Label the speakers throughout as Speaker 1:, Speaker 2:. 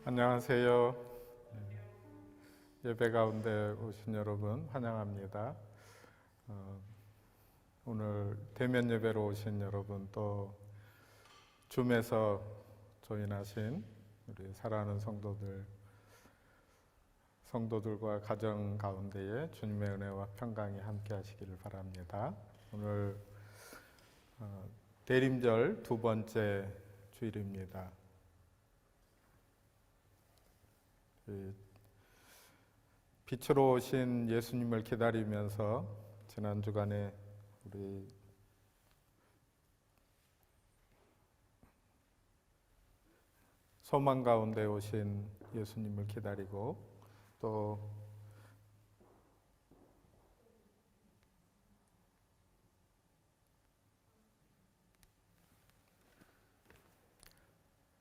Speaker 1: 안녕하세요. 예배 가운데 오신 여러분 환영합니다. 오늘 대면 예배로 오신 여러분, 또 줌에서 조인하신 우리 사랑하는 성도들과 가정 가운데에 주님의 은혜와 평강이 함께 하시기를 바랍니다. 오늘 대림절 두 번째 주일입니다. 빛으로 오신 예수님을 기다리면서 지난 주간에 우리 소망 가운데 오신 예수님을 기다리고, 또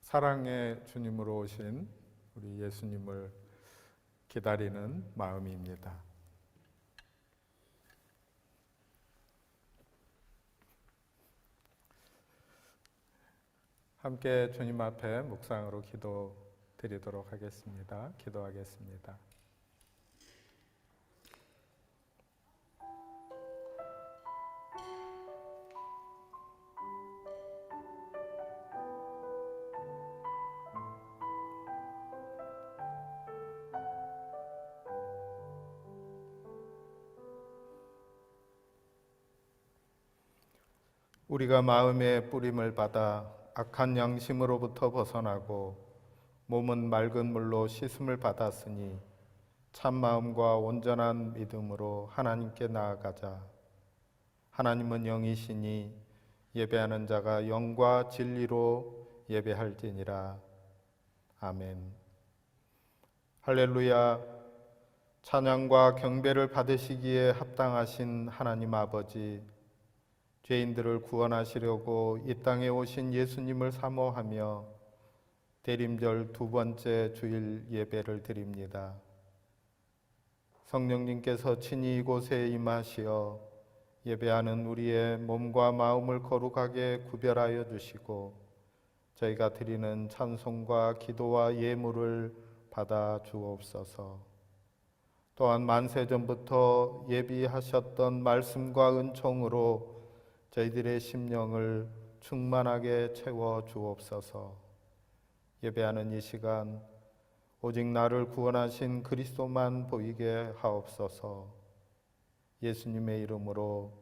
Speaker 1: 사랑의 주님으로 오신 우리 예수님을 기다리는 마음입니다. 함께 주님 앞에 묵상으로 기도 드리도록 하겠습니다. 기도하겠습니다. 우리가 마음의 뿌림을 받아 악한 양심으로부터 벗어나고 몸은 맑은 물로 씻음을 받았으니 참 마음과 온전한 믿음으로 하나님께 나아가자. 하나님은 영이시니 예배하는 자가 영과 진리로 예배할지니라. 아멘. 할렐루야. 찬양과 경배를 받으시기에 합당하신 하나님 아버지, 죄인들을 구원하시려고 이 땅에 오신 예수님을 사모하며 대림절 두 번째 주일 예배를 드립니다. 성령님께서 친히 이곳에 임하시어 예배하는 우리의 몸과 마음을 거룩하게 구별하여 주시고 저희가 드리는 찬송과 기도와 예물을 받아 주옵소서. 또한 만세전부터 예비하셨던 말씀과 은총으로 저희들의 심령을 충만하게 채워 주옵소서. 예배하는 이 시간 오직 나를 구원하신 그리스도만 보이게 하옵소서. 예수님의 이름으로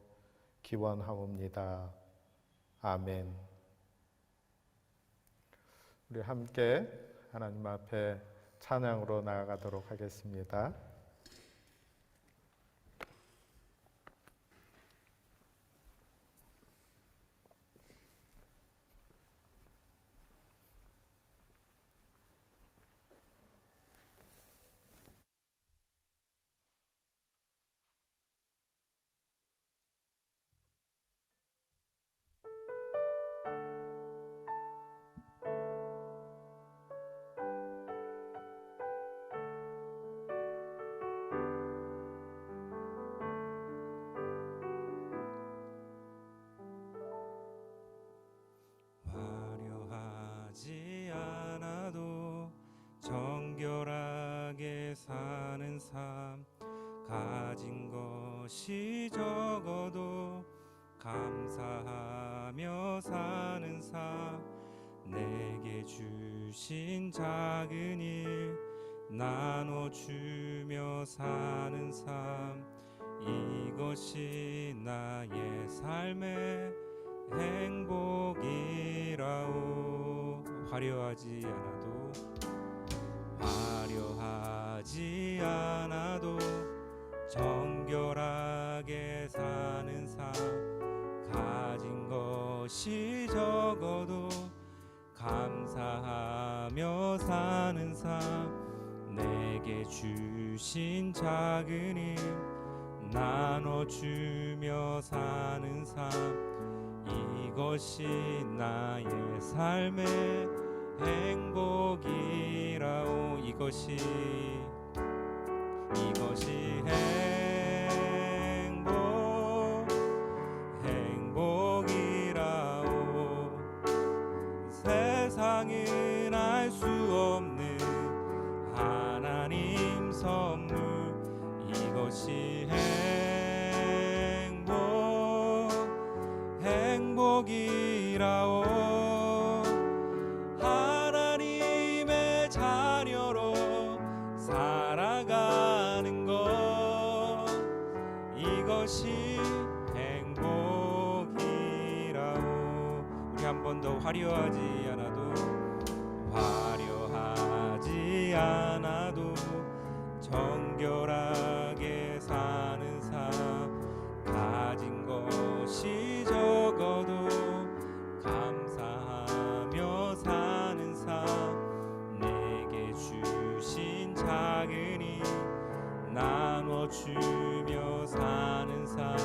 Speaker 1: 기원하옵니다. 아멘. 우리 함께 하나님 앞에 찬양으로 나아가도록 하겠습니다.
Speaker 2: 정결하게 사는 삶, 가진 것이 적어도 감사하며 사는 삶, 내게 주신 작은 일 나눠주며 사는 삶, 이것이 나의 삶의 행복이라오. 화려하지 않아도 정결하게 사는 삶, 가진 것이 적어도 감사하며 사는 삶, 내게 주신 작은 힘 나눠주며 사는 삶, 이것이 나의 삶의 행복이라오. 이것이 행복이라오. 세상은 알 수 없는 이것이 행복이라오. 하나님의 자녀로 살아가는 것, 이것이 행복이라오. 우리 한 번 더 화려하지 않아도 정결하게 사는 삶, 가진 것이 적어도 감사하며 사는 삶, 내게 주신 작은이 나눠주며 사는 삶,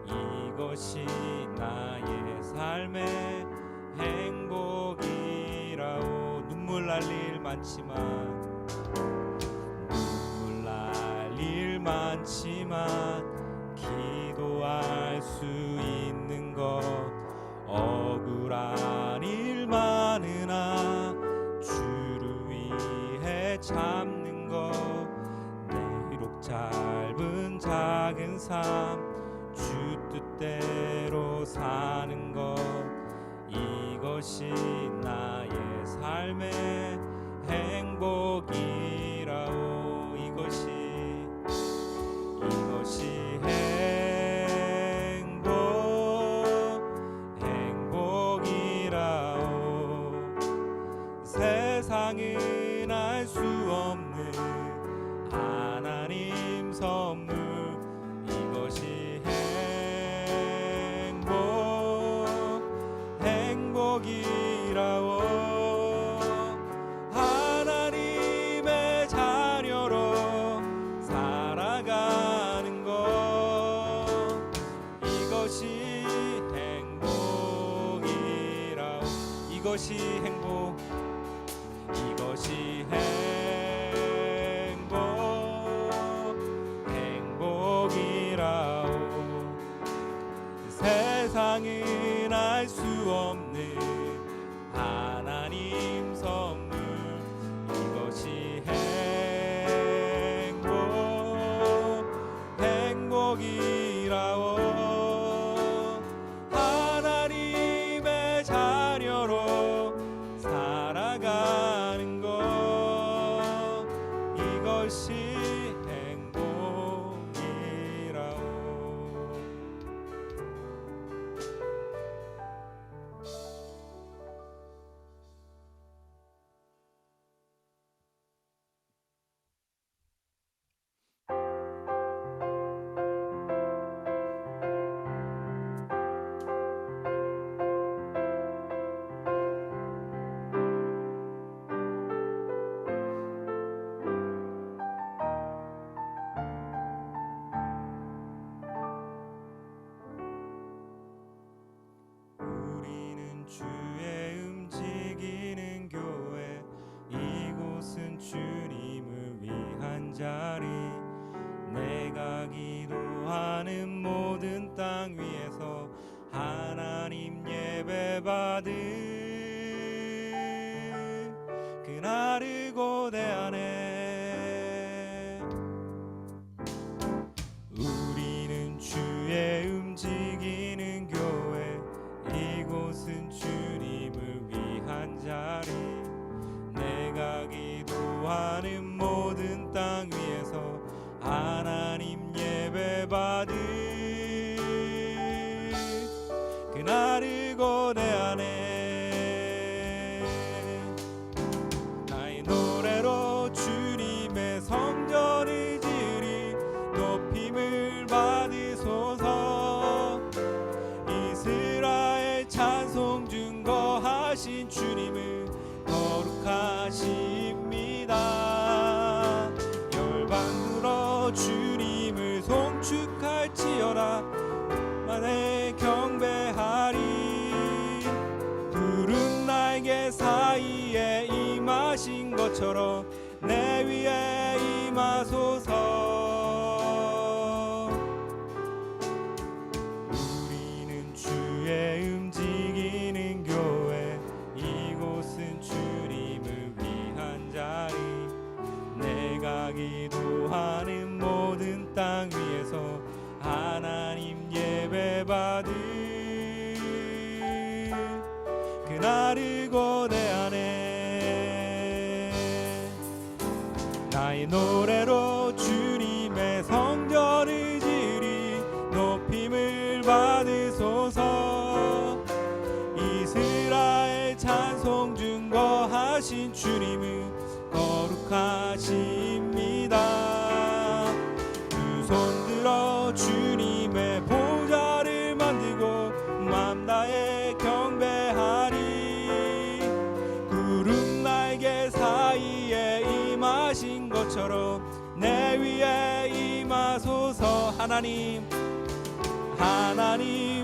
Speaker 2: 이것이 나의 삶의 행복이라오. 눈물 날 일 많지만 기도할 수 있는 것, 억울한 일 많으나 주를 위해 참는 것, 비록 짧은 작은 삶 주 뜻대로 사는 것, 이것이 나의 삶의 행복이라오. 이것이 행복이라오. 세상은 알 수 없는 하나님 선물, 이것이 행복이라오. 하나님의 자녀로 살아가는 것, 이것이 행복이라오. 이것이 행복이라오. 세상은 알 수 없는 하나님 선물, 이것이 행복이라오. 하나님의 자녀로 살아가는 것, 이것이 행복이라오. 우리는 주의 움직이는 교회, 이곳은 주님을 위한 자리, 내가 기도하는 모든 땅 위에서 하나님 예배 받은 그날을 고대하네. 우리는 주의 움직이는 교회, 이곳은 주님을 위한 자리, 내가 기도하는 모든 땅 위에서 하나님 예배 받은 그날을 고대하네. 나의 노래로 주님의 성전을 지으리, 높임을 받으소서. 이스라엘 찬송 증거하신 주님을 거룩하십니다. 열방으로 주님을 송축할지어다, 만에 경배하리. 푸른 날개 사이에 임하신 것처럼 내 위에 임하소서. 우리는 주의 움직이는 교회, 이곳은 주님을 위한 자리, 내가 기도하는 모든 땅 이 노래로 주님의 성전을 지으리 높임을 받으소서. 이스라엘 찬송 증거하신 주님은 거룩하십니다. 두 손 들어 주님의 보좌를 만들고 맘 다해 경배하리. 구름 날개 사이에 임하신 것처럼 내 위에 임하소서. 하나님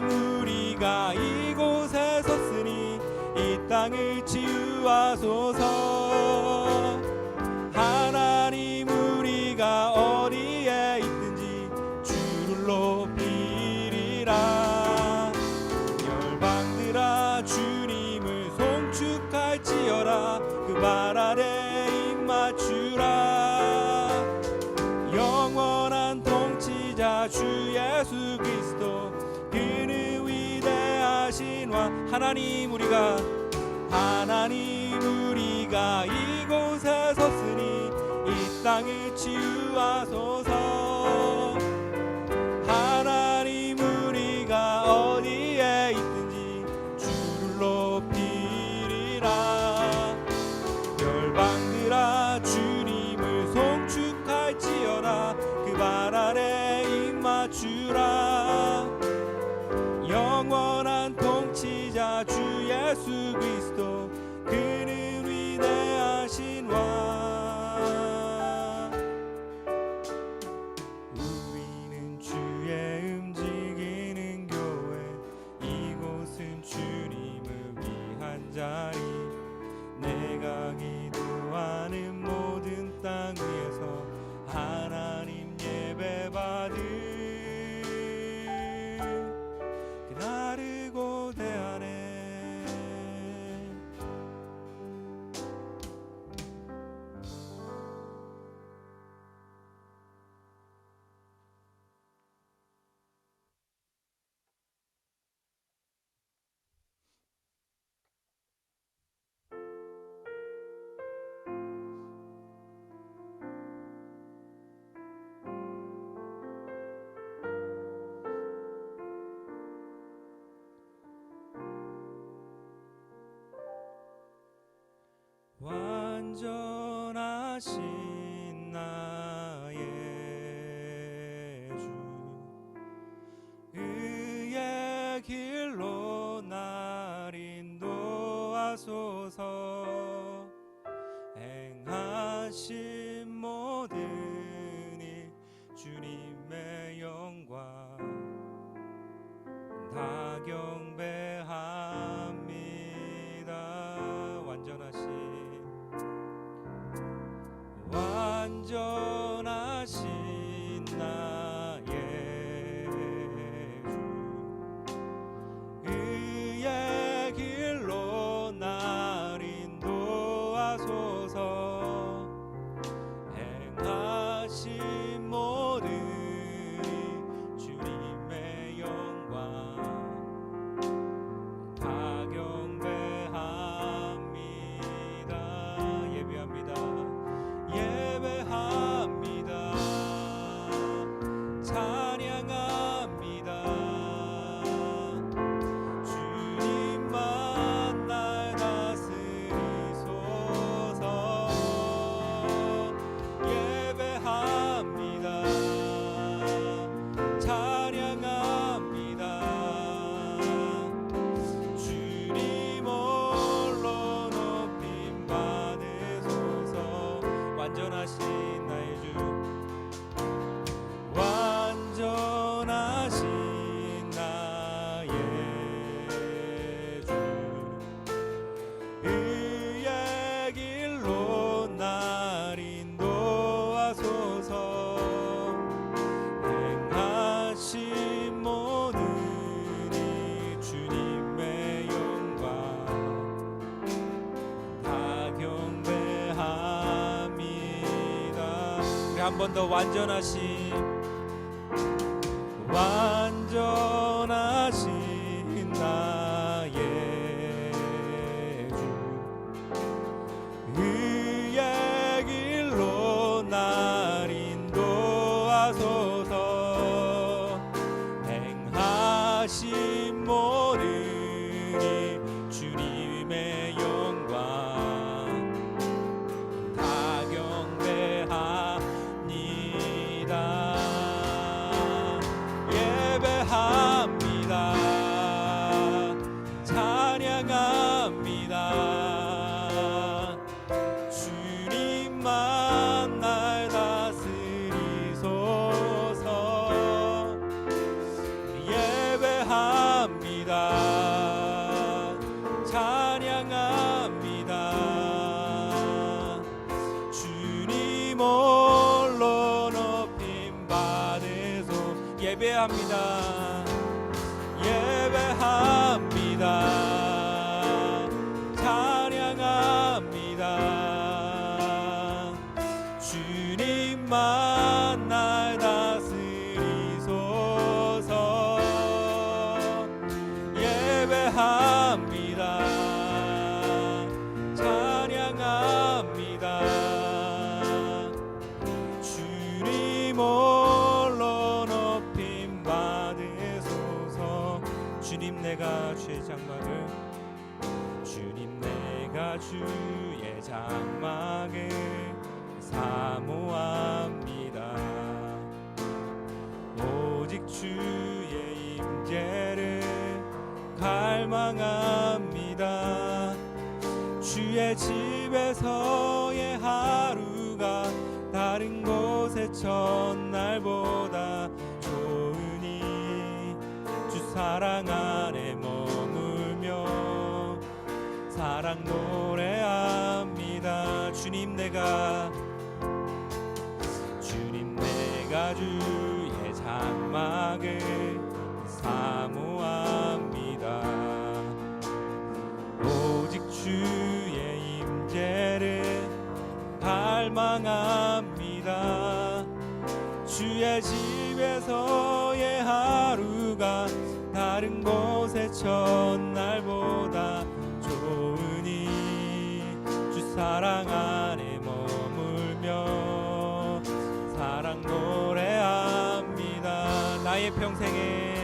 Speaker 2: 우리가 이곳에 섰으니 이 땅을 치유하소서. 하나님 우리가 어디에 있든지 주를 높이리라. 열방들아 주님을 송축할지어다. 그 발 아래 입 맞추라. 영원한 통치자 주 예수 그리스도 그는 위대하신 왕. 하나님 우리가 이곳에 섰으니 이 땅을 치유하소서. 하나님 우리가 어디에 있든지 주를 높이리라. 열방들아 주님을 송축할지어다. 그 발 아래 입 맞추라. 영원한 통치자 주 예수 그리스도 그는 위대하신 왕. 우리는 주의 움직이는 교회. 이곳은 주님을 위한 자리. 내가 기도하는 모든 땅 위에서 하나님 예배 받을 그날을 고대하네. 완전하신 나의 주 의의 길로 날 인도하소서. 행하신 모든 일 주님의 영광 다 경배합니다. 완전하신 나의 주 의의 길로 날 인도하소서. 행하신 모든 주님의 영광 다 경배합니다. 예배합니다. 예배합니다. 찬양합니다. 주님만 날 다스리소서. 예배합니다. 찬양합니다. 주님 홀로 높임 받으소서. 완전하신 나의 주 완전하신 나의 주 의의 길로 날 인도하소서. 행하신 모든 이 주님의 영광 다 경배합니다. 우리 한 번 더 완전하신 나의 주 의의 길로 날 예배합니다. 예배합니다. 찬양합니다. 주님만 날 다스리소서. 예배합니다. 찬양합니다. 주님 홀로 높임 받으소서. 주님 내가 주의 장막을, 주님 내가 주의 장막을 사모합니다. 오직 주의 임재를 갈망합니다. 주의 집에서의 하루가 다른 곳의 첫날보다 좋으니 주 사랑 안에 머물며 사랑 노래합니다. 주님 내가 주의 장막을 사모합니다. 오직 주의 임재를 갈망합니다. 주의 집에서의 하루가 다른 곳의 첫날보다 좋으니 주 사랑 안에 머물며 사랑 노래합니다. 나의 평생에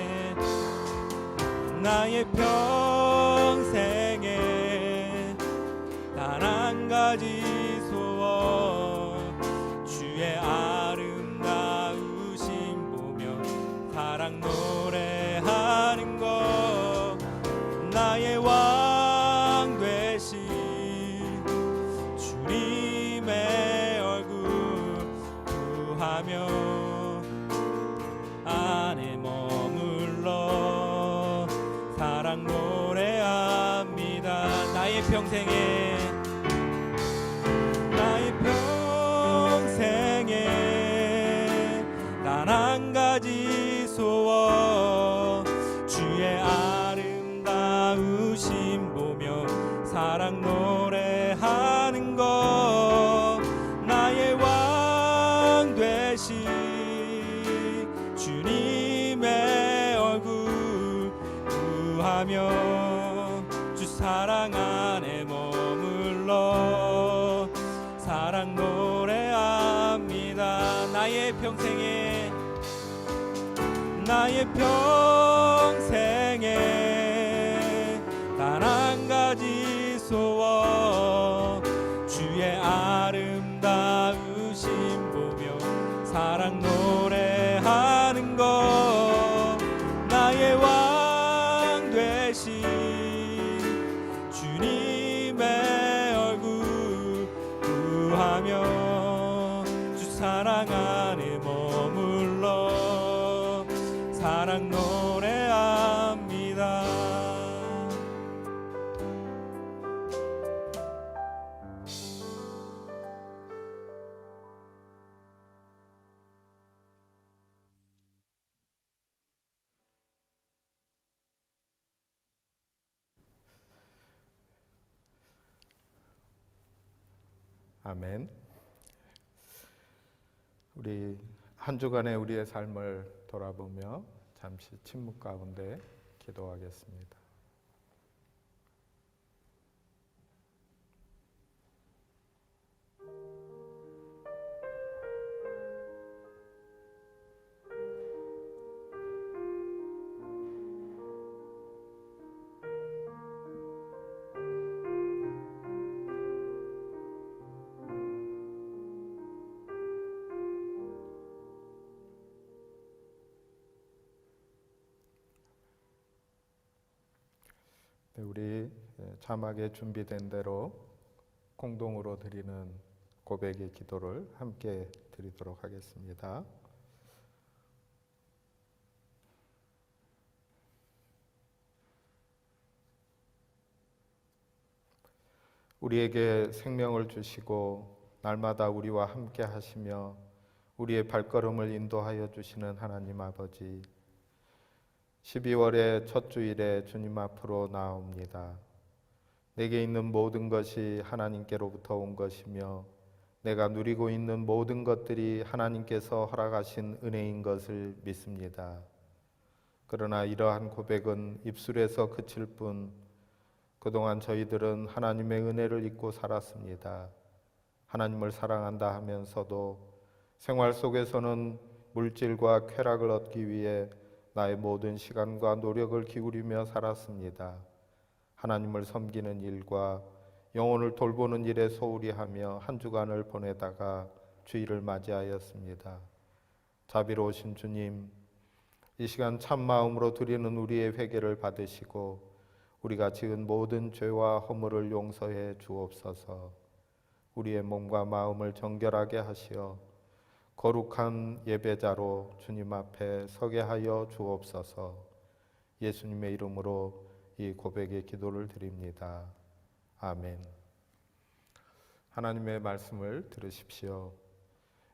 Speaker 2: 단 한 가지 소원, 주의 아름다우심 보며 사랑 노래하는 것. 나의 왕 되신 주님의 얼굴 구하며 안에 머물러 사랑 노래합니다. 나의 평생에 단 한 가지 소원, 주의 아름다우심 보며 사랑 노래하는 것. 나의 왕 되신 주님의 얼굴 구하며 주 사랑 안에 머물러 사랑 노래합니다. 나의 평생에 단 한 가지 소원, 주의 아름다우심 보며 사랑 노래하는 것. 나의 왕 되신 주님의 얼굴 구하며 주 사랑 안에 머물러 사랑 노래합니다.
Speaker 1: 아멘. 우리 한 주간의 우리의 삶을 돌아보며 잠시 침묵 가운데 기도하겠습니다. 우리 자막에 준비된 대로 공동으로 드리는 고백의 기도를 함께 드리도록 하겠습니다. 우리에게 생명을 주시고 날마다 우리와 함께 하시며 우리의 발걸음을 인도하여 주시는 하나님 아버지, 12월의 첫 주일에 주님 앞으로 나옵니다. 내게 있는 모든 것이 하나님께로부터 온 것이며 내가 누리고 있는 모든 것들이 하나님께서 허락하신 은혜인 것을 믿습니다. 그러나 이러한 고백은 입술에서 그칠 뿐 그동안 저희들은 하나님의 은혜를 잊고 살았습니다. 하나님을 사랑한다 하면서도 생활 속에서는 물질과 쾌락을 얻기 위해 나의 모든 시간과 노력을 기울이며 살았습니다. 하나님을 섬기는 일과 영혼을 돌보는 일에 소홀히 하며 한 주간을 보내다가 주일을 맞이하였습니다. 자비로우신 주님, 이 시간 참 마음으로 드리는 우리의 회개를 받으시고 우리가 지은 모든 죄와 허물을 용서해 주옵소서. 우리의 몸과 마음을 정결하게 하시어 거룩한 예배자로 주님 앞에 서게 하여 주옵소서. 예수님의 이름으로 이 고백의 기도를 드립니다. 아멘. 하나님의 말씀을 들으십시오.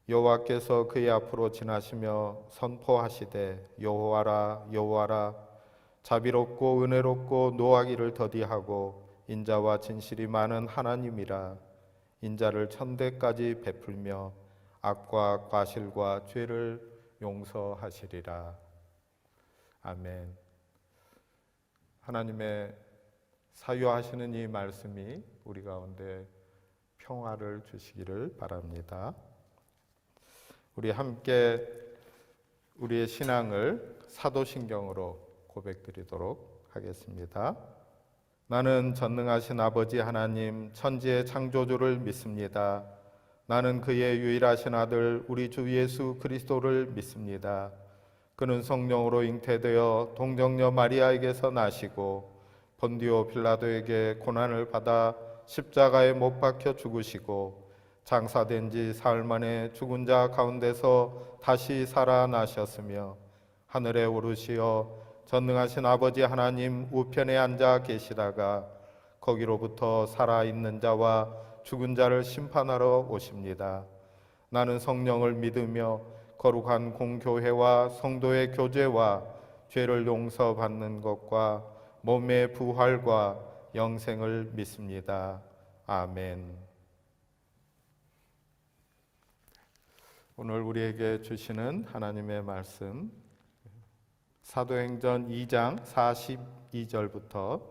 Speaker 1: 여호와께서 그의 앞으로 지나시며 선포하시되 여호와라 여호와라 자비롭고 은혜롭고 노하기를 더디하고 인자와 진실이 많은 하나님이라. 인자를 천대까지 베풀며 악과 과실과 죄를 용서하시리라. 아멘. 하나님의 사유하시는 이 말씀이 우리 가운데 평화를 주시기를 바랍니다. 우리 함께 우리의 신앙을 사도신경으로 고백드리도록 하겠습니다. 나는 전능하신 아버지 하나님 천지의 창조주를 믿습니다. 나는 그의 유일하신 아들 우리 주 예수 그리스도를 믿습니다. 그는 성령으로 잉태되어 동정녀 마리아에게서 나시고 본디오 빌라도에게 고난을 받아 십자가에 못 박혀 죽으시고 장사된 지 사흘 만에 죽은 자 가운데서 다시 살아나셨으며 하늘에 오르시어 전능하신 아버지 하나님 우편에 앉아 계시다가 거기로부터 살아있는 자와 죽은 자를 심판하러 오십니다. 나는 성령을 믿으며 거룩한 공교회와 성도의 교제와 죄를 용서받는 것과 몸의 부활과 영생을 믿습니다. 아멘. 오늘 우리에게 주시는 하나님의 말씀 사도행전 2장 42절부터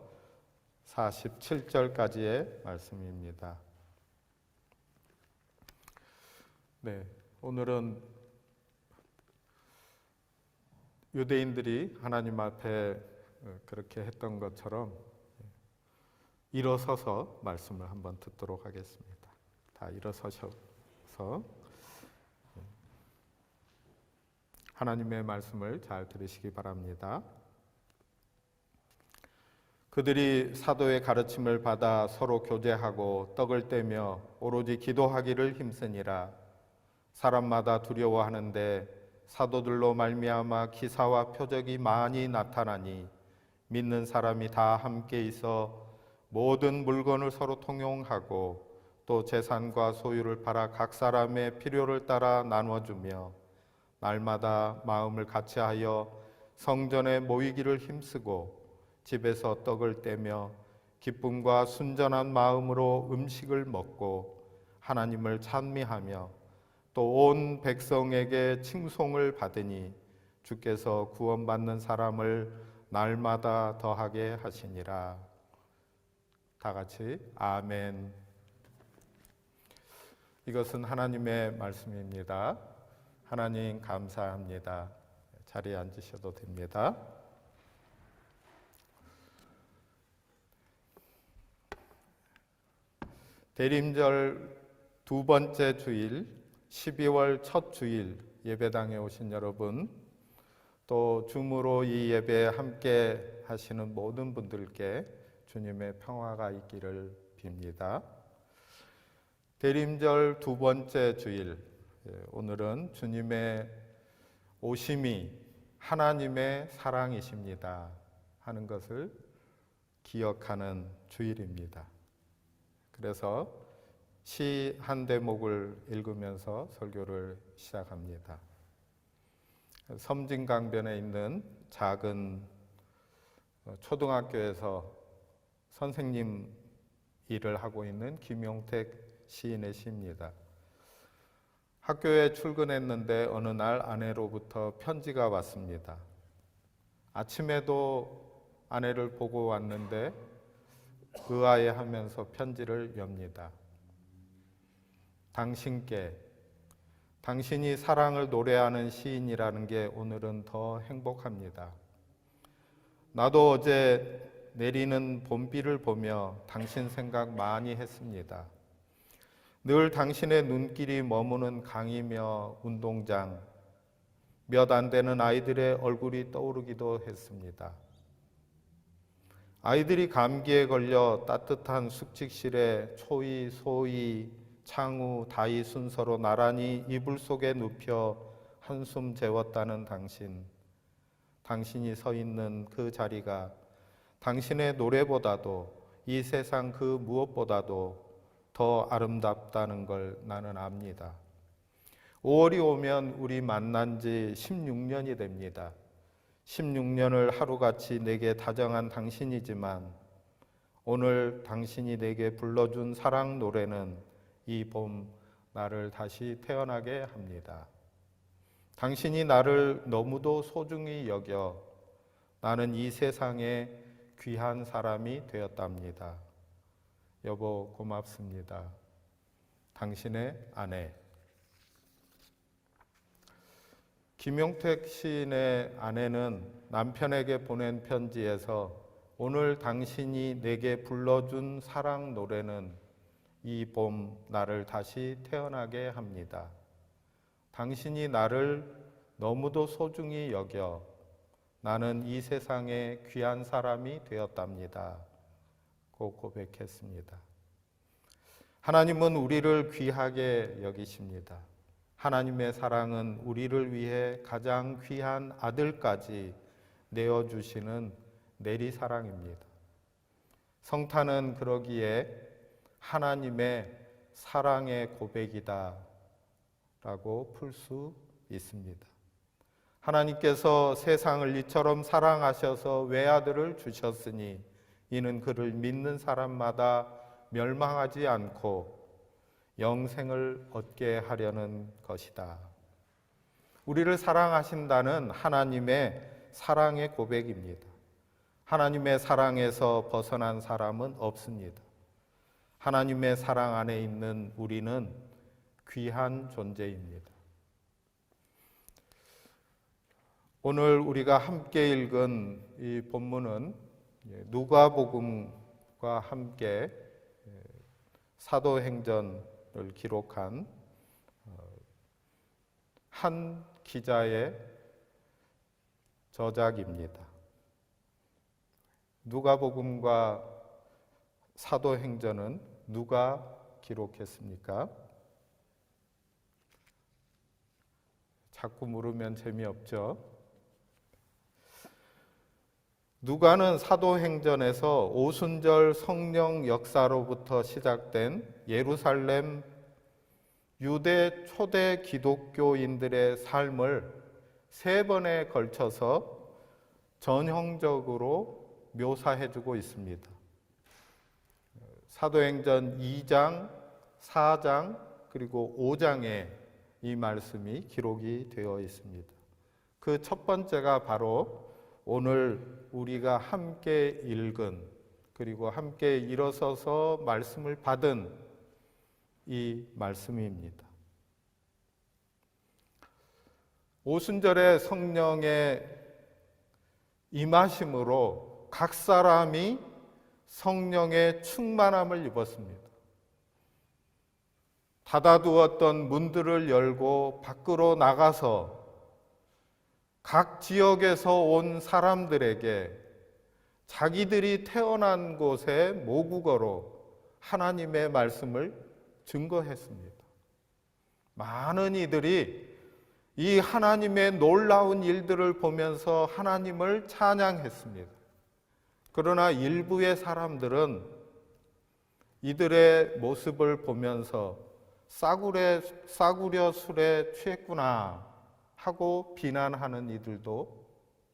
Speaker 1: 47절까지의 말씀입니다. 네, 오늘은 유대인들이 하나님 앞에 그렇게 했던 것처럼 일어서서 말씀을 한번 듣도록 하겠습니다. 다 일어서셔서 하나님의 말씀을 잘 들으시기 바랍니다. 그들이 사도의 가르침을 받아 서로 교제하고 떡을 떼며 오로지 기도하기를 힘쓰니라. 사람마다 두려워하는데 사도들로 말미암아 기사와 표적이 많이 나타나니 믿는 사람이 다 함께 있어 모든 물건을 서로 통용하고 또 재산과 소유를 팔아 각 사람의 필요를 따라 나눠주며 날마다 마음을 같이하여 성전에 모이기를 힘쓰고 집에서 떡을 떼며 기쁨과 순전한 마음으로 음식을 먹고 하나님을 찬미하며 또 온 백성에게 칭송을 받으니 주께서 구원받는 사람을 날마다 더하게 하시니라. 다 같이 아멘. 이것은 하나님의 말씀입니다. 하나님 감사합니다. 자리에 앉으셔도 됩니다. 대림절 두 번째 주일 12월 첫 주일 예배당에 오신 여러분, 또 줌으로 이 예배에 함께 하시는 모든 분들께 주님의 평화가 있기를 빕니다. 대림절 두 번째 주일, 오늘은 주님의 오심이 하나님의 사랑이십니다 하는 것을 기억하는 주일입니다. 그래서 시 한 대목을 읽으면서 설교를 시작합니다. 섬진강변에 있는 작은 초등학교에서 선생님 일을 하고 있는 김용택 시인의 시입니다. 학교에 출근했는데 어느 날 아내로부터 편지가 왔습니다. 아침에도 아내를 보고 왔는데 의아해하면서 편지를 엽니다. 당신께, 당신이 사랑을 노래하는 시인이라는 게 오늘은 더 행복합니다. 나도 어제 내리는 봄비를 보며 당신 생각 많이 했습니다. 늘 당신의 눈길이 머무는 강이며 운동장, 몇 안 되는 아이들의 얼굴이 떠오르기도 했습니다. 아이들이 감기에 걸려 따뜻한 숙직실에 초이, 소이, 창우, 다이 순서로 나란히 이불 속에 눕혀 한숨 재웠다는 당신, 당신이 서 있는 그 자리가 당신의 노래보다도 이 세상 그 무엇보다도 더 아름답다는 걸 나는 압니다. 5월이 오면 우리 만난 지 16년이 됩니다. 16년을 하루같이 내게 다정한 당신이지만 오늘 당신이 내게 불러준 사랑 노래는 이 봄 나를 다시 태어나게 합니다. 당신이 나를 너무도 소중히 여겨 나는 이 세상에 귀한 사람이 되었답니다. 여보 고맙습니다. 당신의 아내. 김용택 시인의 아내는 남편에게 보낸 편지에서 오늘 당신이 내게 불러준 사랑 노래는 이 봄 나를 다시 태어나게 합니다. 당신이 나를 너무도 소중히 여겨 나는 이 세상에 귀한 사람이 되었답니다. 고 고백했습니다. 하나님은 우리를 귀하게 여기십니다. 하나님의 사랑은 우리를 위해 가장 귀한 아들까지 내어주시는 내리사랑입니다. 성탄은 그러기에 하나님의 사랑의 고백이다 라고 풀 수 있습니다. 하나님께서 세상을 이처럼 사랑하셔서 외아들을 주셨으니 이는 그를 믿는 사람마다 멸망하지 않고 영생을 얻게 하려는 것이다. 우리를 사랑하신다는 하나님의 사랑의 고백입니다. 하나님의 사랑에서 벗어난 사람은 없습니다. 하나님의 사랑 안에 있는 우리는 귀한 존재입니다. 오늘 우리가 함께 읽은 이 본문은 누가복음과 함께 사도행전을 기록한 한 기자의 저작입니다. 누가복음과 사도행전은 누가 기록했습니까? 자꾸 물으면 재미없죠. 누가는 사도행전에서 오순절 성령 역사로부터 시작된 예루살렘 유대 초대 기독교인들의 삶을 3번에 걸쳐서 전형적으로 묘사해주고 있습니다. 사도행전 2장, 4장, 그리고 5장에 이 말씀이 기록이 되어 있습니다. 그 첫 번째가 바로 오늘 우리가 함께 읽은 그리고 함께 일어서서 말씀을 받은 이 말씀입니다. 오순절에 성령의 임하심으로 각 사람이 성령의 충만함을 입었습니다. 닫아두었던 문들을 열고 밖으로 나가서 각 지역에서 온 사람들에게 자기들이 태어난 곳의 모국어로 하나님의 말씀을 증거했습니다. 많은 이들이 이 하나님의 놀라운 일들을 보면서 하나님을 찬양했습니다. 그러나 일부의 사람들은 이들의 모습을 보면서 싸구려 술에 취했구나 하고 비난하는 이들도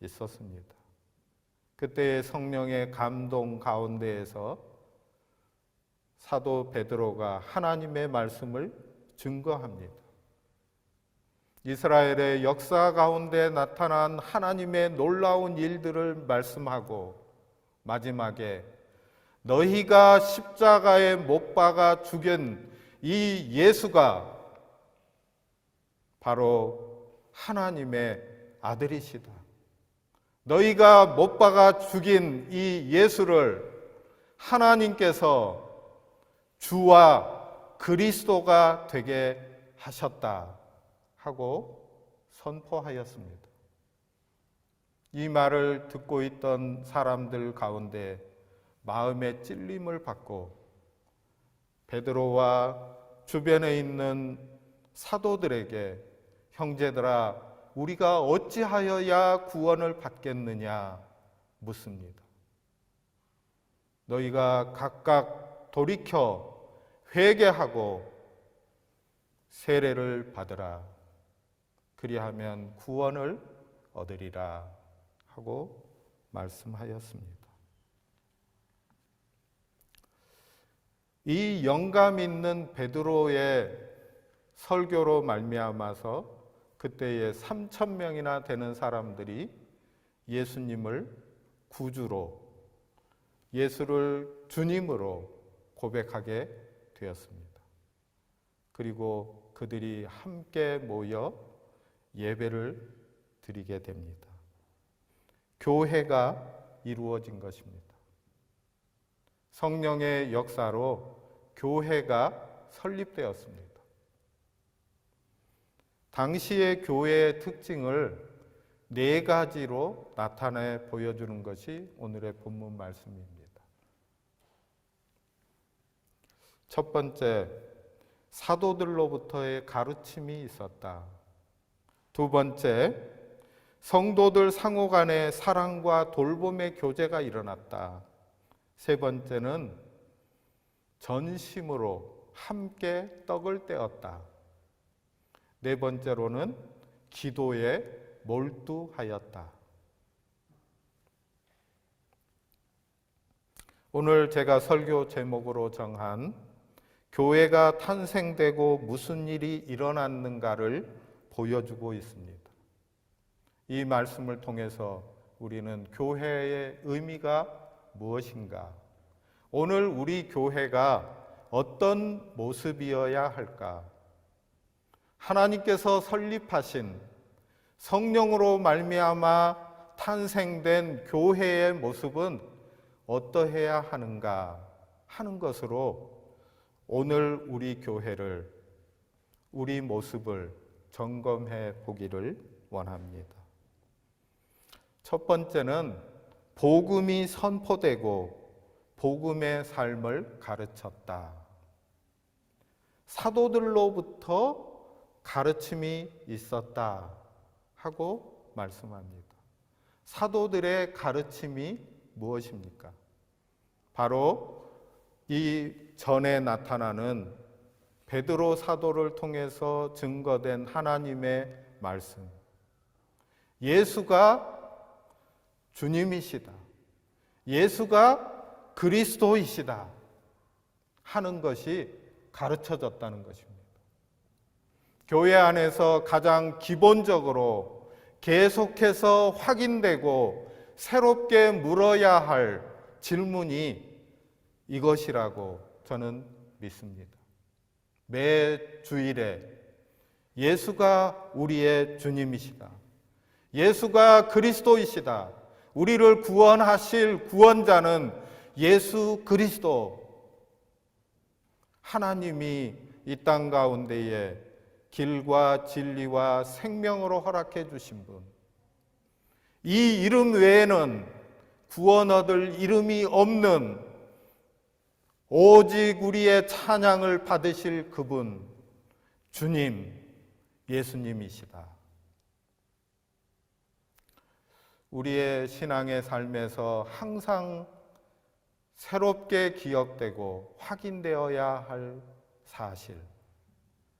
Speaker 1: 있었습니다. 그때의 성령의 감동 가운데에서 사도 베드로가 하나님의 말씀을 증거합니다. 이스라엘의 역사 가운데 나타난 하나님의 놀라운 일들을 말씀하고 마지막에 너희가 십자가에 못 박아 죽인 이 예수가 바로 하나님의 아들이시다. 너희가 못 박아 죽인 이 예수를 하나님께서 주와 그리스도가 되게 하셨다 하고 선포하였습니다. 이 말을 듣고 있던 사람들 가운데 마음의 찔림을 받고 베드로와 주변에 있는 사도들에게 형제들아 우리가 어찌하여야 구원을 받겠느냐 묻습니다. 너희가 각각 돌이켜 회개하고 세례를 받으라. 그리하면 구원을 얻으리라 하고 말씀하였습니다. 이 영감 있는 베드로의 설교로 말미암아서 그때에 3,000명이나 되는 사람들이 예수님을 구주로, 예수를 주님으로 고백하게 되었습니다. 그리고 그들이 함께 모여 예배를 드리게 됩니다. 교회가 이루어진 것입니다. 성령의 역사로 교회가 설립되었습니다. 당시의 교회의 특징을 4가지로 나타내 보여주는 것이 오늘의 본문 말씀입니다. 첫 번째, 사도들로부터의 가르침이 있었다. 두 번째, 성도들 상호 간의 사랑과 돌봄의 교제가 일어났다. 세 번째는 전심으로 함께 떡을 떼었다. 네 번째로는 기도에 몰두하였다. 오늘 제가 설교 제목으로 정한 교회가 탄생되고 무슨 일이 일어났는가를 보여주고 있습니다. 이 말씀을 통해서 우리는 교회의 의미가 무엇인가? 오늘 우리 교회가 어떤 모습이어야 할까? 하나님께서 설립하신 성령으로 말미암아 탄생된 교회의 모습은 어떠해야 하는가 하는 것으로 오늘 우리 교회를, 우리 모습을 점검해 보기를 원합니다. 첫 번째는 복음이 선포되고 복음의 삶을 가르쳤다. 사도들로부터 가르침이 있었다 하고 말씀합니다. 사도들의 가르침이 무엇입니까? 바로 이 전에 나타나는 베드로 사도를 통해서 증거된 하나님의 말씀. 예수가 주님이시다. 예수가 그리스도이시다 하는 것이 가르쳐졌다는 것입니다. 교회 안에서 가장 기본적으로 계속해서 확인되고 새롭게 물어야 할 질문이 이것이라고 저는 믿습니다. 매 주일에 예수가 우리의 주님이시다. 예수가 그리스도이시다. 우리를 구원하실 구원자는 예수 그리스도. 하나님이 이 땅 가운데에 길과 진리와 생명으로 허락해 주신 분. 이 이름 외에는 구원 얻을 이름이 없는 오직 우리의 찬양을 받으실 그분, 주님, 예수님이시다. 우리의 신앙의 삶에서 항상 새롭게 기억되고 확인되어야 할 사실,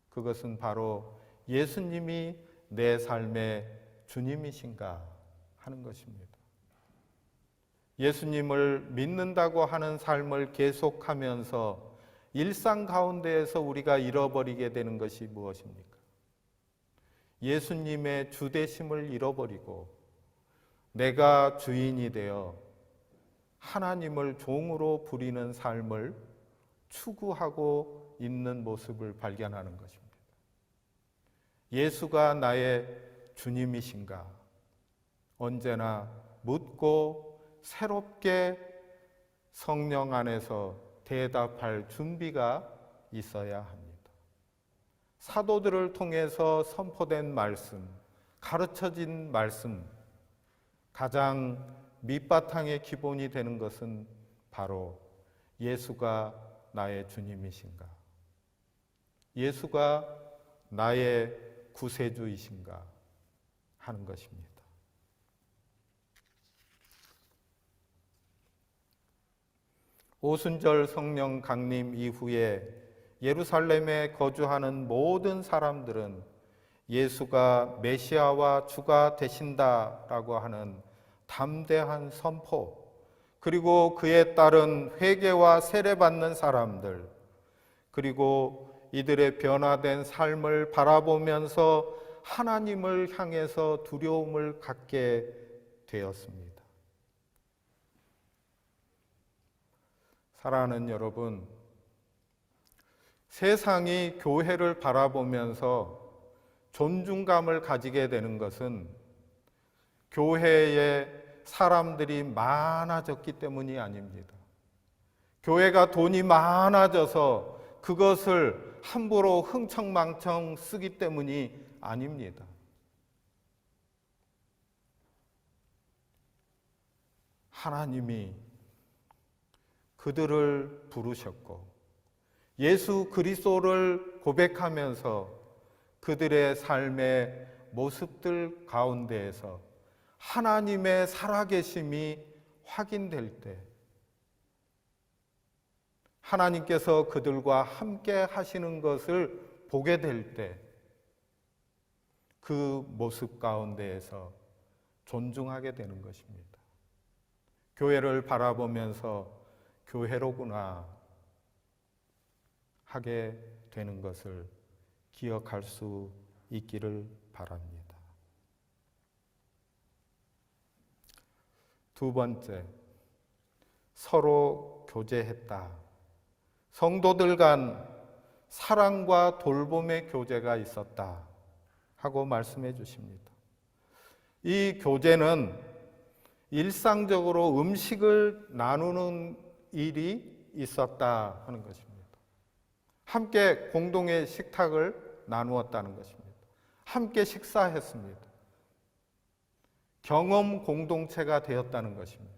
Speaker 1: 그것은 바로 예수님이 내 삶의 주님이신가 하는 것입니다. 예수님을 믿는다고 하는 삶을 계속하면서 일상 가운데에서 우리가 잃어버리게 되는 것이 무엇입니까? 예수님의 주되심을 잃어버리고 내가 주인이 되어 하나님을 종으로 부리는 삶을 추구하고 있는 모습을 발견하는 것입니다. 예수가 나의 주님이신가? 언제나 묻고 새롭게 성령 안에서 대답할 준비가 있어야 합니다. 사도들을 통해서 선포된 말씀, 가르쳐진 말씀, 가장 밑바탕의 기본이 되는 것은 바로 예수가 나의 주님이신가? 예수가 나의 구세주이신가? 하는 것입니다. 오순절 성령 강림 이후에 예루살렘에 거주하는 모든 사람들은 예수가 메시아와 주가 되신다라고 하는 담대한 선포, 그리고 그에 따른 회개와 세례받는 사람들, 그리고 이들의 변화된 삶을 바라보면서 하나님을 향해서 두려움을 갖게 되었습니다. 사랑하는 여러분, 세상이 교회를 바라보면서 존중감을 가지게 되는 것은 교회에 사람들이 많아졌기 때문이 아닙니다. 교회가 돈이 많아져서 그것을 함부로 흥청망청 쓰기 때문이 아닙니다. 하나님이 그들을 부르셨고 예수 그리스도를 고백하면서 그들의 삶의 모습들 가운데에서 하나님의 살아계심이 확인될 때, 하나님께서 그들과 함께 하시는 것을 보게 될 때, 그 모습 가운데에서 존중하게 되는 것입니다. 교회를 바라보면서 교회로구나 하게 되는 것을 기억할 수 있기를 바랍니다. 두 번째, 서로 교제했다. 성도들 간 사랑과 돌봄의 교제가 있었다 하고 말씀해 주십니다. 이 교제는 일상적으로 음식을 나누는 일이 있었다 하는 것입니다. 함께 공동의 식탁을 나누었다는 것입니다. 함께 식사했습니다. 경험 공동체가 되었다는 것입니다.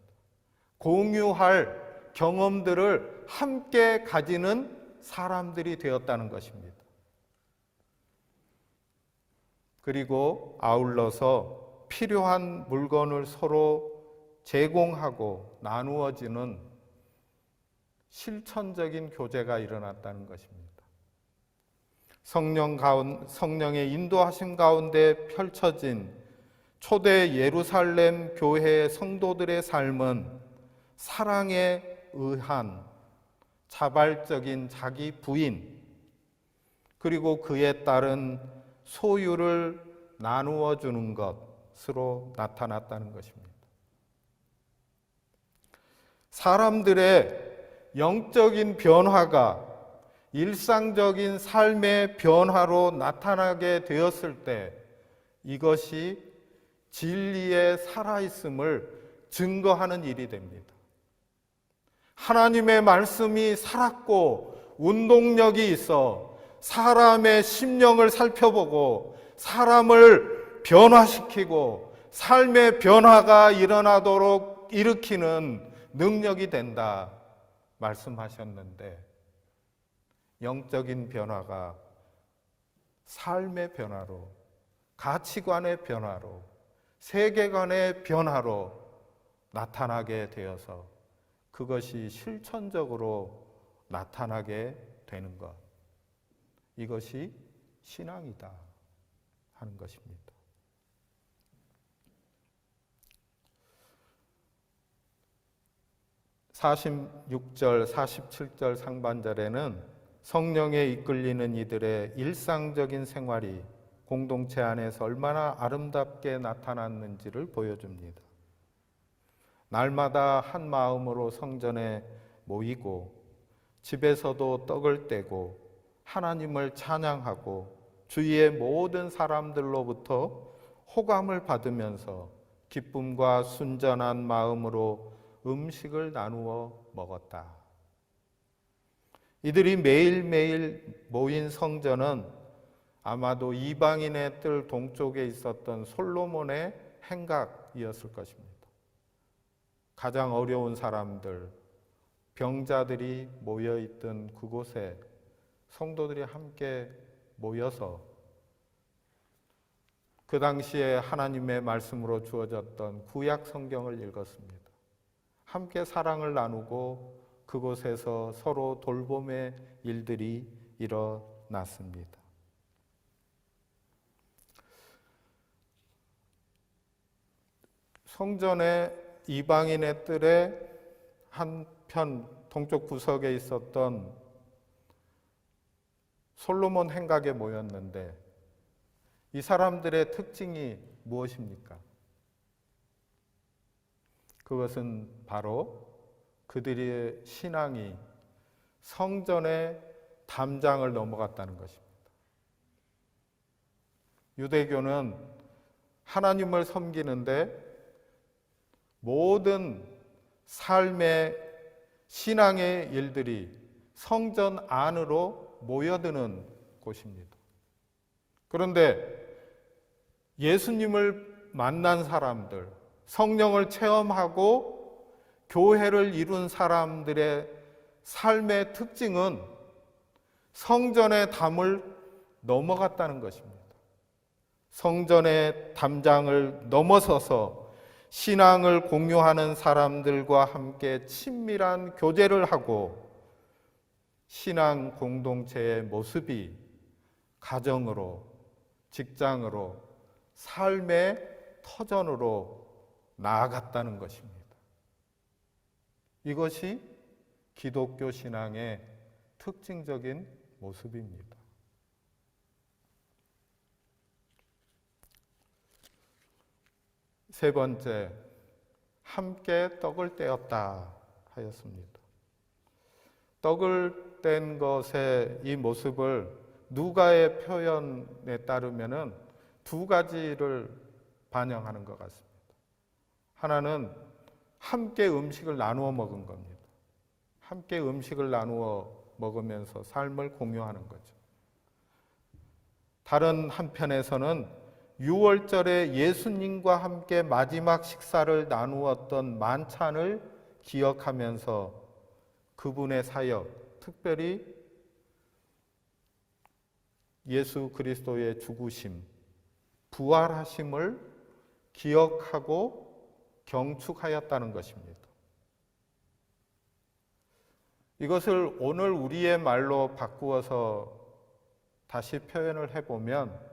Speaker 1: 공유할 경험들을 함께 가지는 사람들이 되었다는 것입니다. 그리고 아울러서 필요한 물건을 서로 제공하고 나누어지는 실천적인 교제가 일어났다는 것입니다. 성령의 인도하심 가운데 펼쳐진 초대 예루살렘 교회의 성도들의 삶은 사랑에 의한 자발적인 자기 부인, 그리고 그에 따른 소유를 나누어 주는 것으로 나타났다는 것입니다. 사람들의 영적인 변화가 일상적인 삶의 변화로 나타나게 되었을 때 이것이 진리의 살아있음을 증거하는 일이 됩니다. 하나님의 말씀이 살았고 운동력이 있어 사람의 심령을 살펴보고 사람을 변화시키고 삶의 변화가 일어나도록 일으키는 능력이 된다 말씀하셨는데, 영적인 변화가 삶의 변화로, 가치관의 변화로, 세계관의 변화로 나타나게 되어서 그것이 실천적으로 나타나게 되는 것. 이것이 신앙이다 하는 것입니다. (46절) (47절) 상반절에는 성령에 이끌리는 이들의 일상적인 생활이 공동체 안에서 얼마나 아름답게 나타났는지를 보여줍니다. 날마다 한 마음으로 성전에 모이고 집에서도 떡을 떼고 하나님을 찬양하고 주위의 모든 사람들로부터 호감을 받으면서 기쁨과 순전한 마음으로 음식을 나누어 먹었다. 이들이 매일매일 모인 성전은 아마도 이방인의 뜰 동쪽에 있었던 솔로몬의 행각이었을 것입니다. 가장 어려운 사람들, 병자들이 모여있던 그곳에 성도들이 함께 모여서 그 당시에 하나님의 말씀으로 주어졌던 구약 성경을 읽었습니다. 함께 사랑을 나누고 그곳에서 서로 돌봄의 일들이 일어났습니다. 성전의 이방인의 뜰에 한편 동쪽 구석에 있었던 솔로몬 행각에 모였는데 이 사람들의 특징이 무엇입니까? 그것은 바로 그들의 신앙이 성전의 담장을 넘어갔다는 것입니다. 유대교는 하나님을 섬기는데 모든 삶의 신앙의 일들이 성전 안으로 모여드는 곳입니다. 그런데 예수님을 만난 사람들, 성령을 체험하고 교회를 이룬 사람들의 삶의 특징은 성전의 담을 넘어갔다는 것입니다. 성전의 담장을 넘어서서 신앙을 공유하는 사람들과 함께 친밀한 교제를 하고 신앙 공동체의 모습이 가정으로, 직장으로, 삶의 터전으로 나아갔다는 것입니다. 이것이 기독교 신앙의 특징적인 모습입니다. 세 번째, 함께 떡을 떼었다 하였습니다. 떡을 뗀 것의 이 모습을 누가의 표현에 따르면은 두 가지를 반영하는 것 같습니다. 하나는 함께 음식을 나누어 먹은 겁니다. 함께 음식을 나누어 먹으면서 삶을 공유하는 거죠. 다른 한편에서는 6월절에 예수님과 함께 마지막 식사를 나누었던 만찬을 기억하면서 그분의 사역, 특별히 예수 그리스도의 죽으심, 부활하심을 기억하고 경축하였다는 것입니다. 이것을 오늘 우리의 말로 바꾸어서 다시 표현을 해보면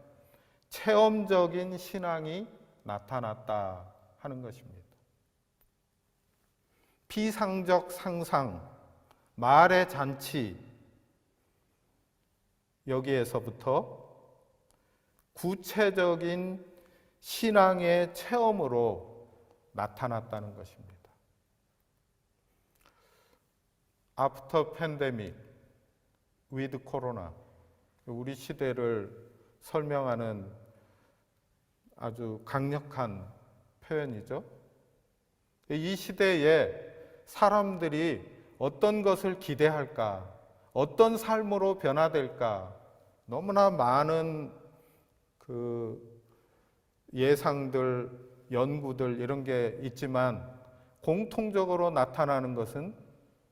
Speaker 1: 체험적인 신앙이 나타났다 하는 것입니다. 피상적 상상, 말의 잔치, 여기에서부터 구체적인 신앙의 체험으로 나타났다는 것입니다. After pandemic, with corona, 우리 시대를 설명하는 아주 강력한 표현이죠. 이 시대에 사람들이 어떤 것을 기대할까, 어떤 삶으로 변화될까, 너무나 많은 그 예상들, 연구들 이런 게 있지만 공통적으로 나타나는 것은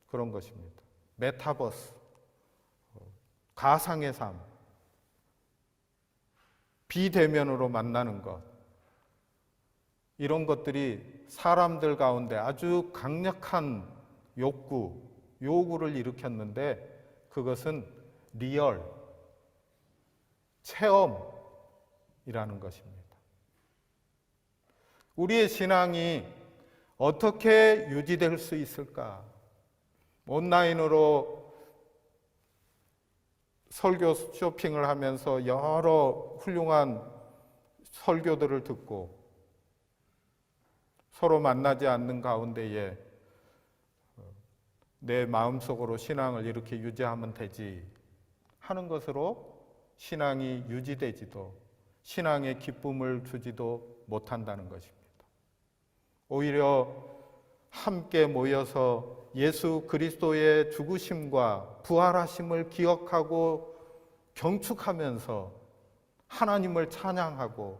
Speaker 1: 그런 것입니다. 메타버스, 가상의 삶, 비대면으로 만나는 것, 이런 것들이 사람들 가운데 아주 강력한 요구를 일으켰는데 그것은 리얼, 체험이라는 것입니다. 우리의 신앙이 어떻게 유지될 수 있을까? 온라인으로 설교 쇼핑을 하면서 여러 훌륭한 설교들을 듣고 서로 만나지 않는 가운데에 내 마음속으로 신앙을 이렇게 유지하면 되지 하는 것으로 신앙이 유지되지도 신앙의 기쁨을 주지도 못한다는 것입니다. 오히려 함께 모여서 예수 그리스도의 죽으심과 부활하심을 기억하고 경축하면서 하나님을 찬양하고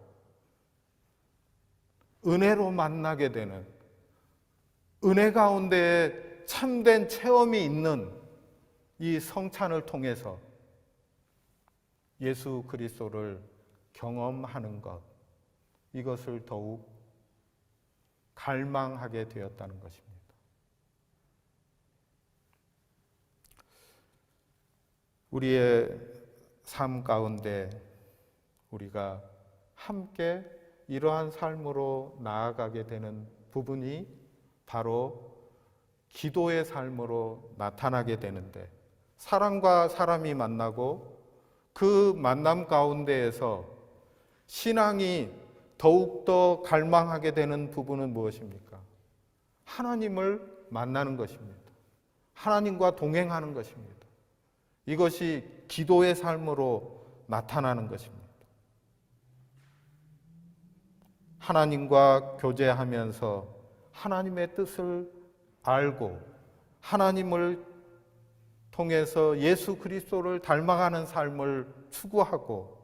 Speaker 1: 은혜로 만나게 되는, 은혜 가운데 참된 체험이 있는 이 성찬을 통해서 예수 그리스도를 경험하는 것, 이것을 더욱 갈망하게 되었다는 것입니다. 우리의 삶 가운데 우리가 함께 이러한 삶으로 나아가게 되는 부분이 바로 기도의 삶으로 나타나게 되는데, 사람과 사람이 만나고 그 만남 가운데에서 신앙이 더욱더 갈망하게 되는 부분은 무엇입니까? 하나님을 만나는 것입니다. 하나님과 동행하는 것입니다. 이것이 기도의 삶으로 나타나는 것입니다. 하나님과 교제하면서 하나님의 뜻을 알고 하나님을 통해서 예수 그리스도를 닮아가는 삶을 추구하고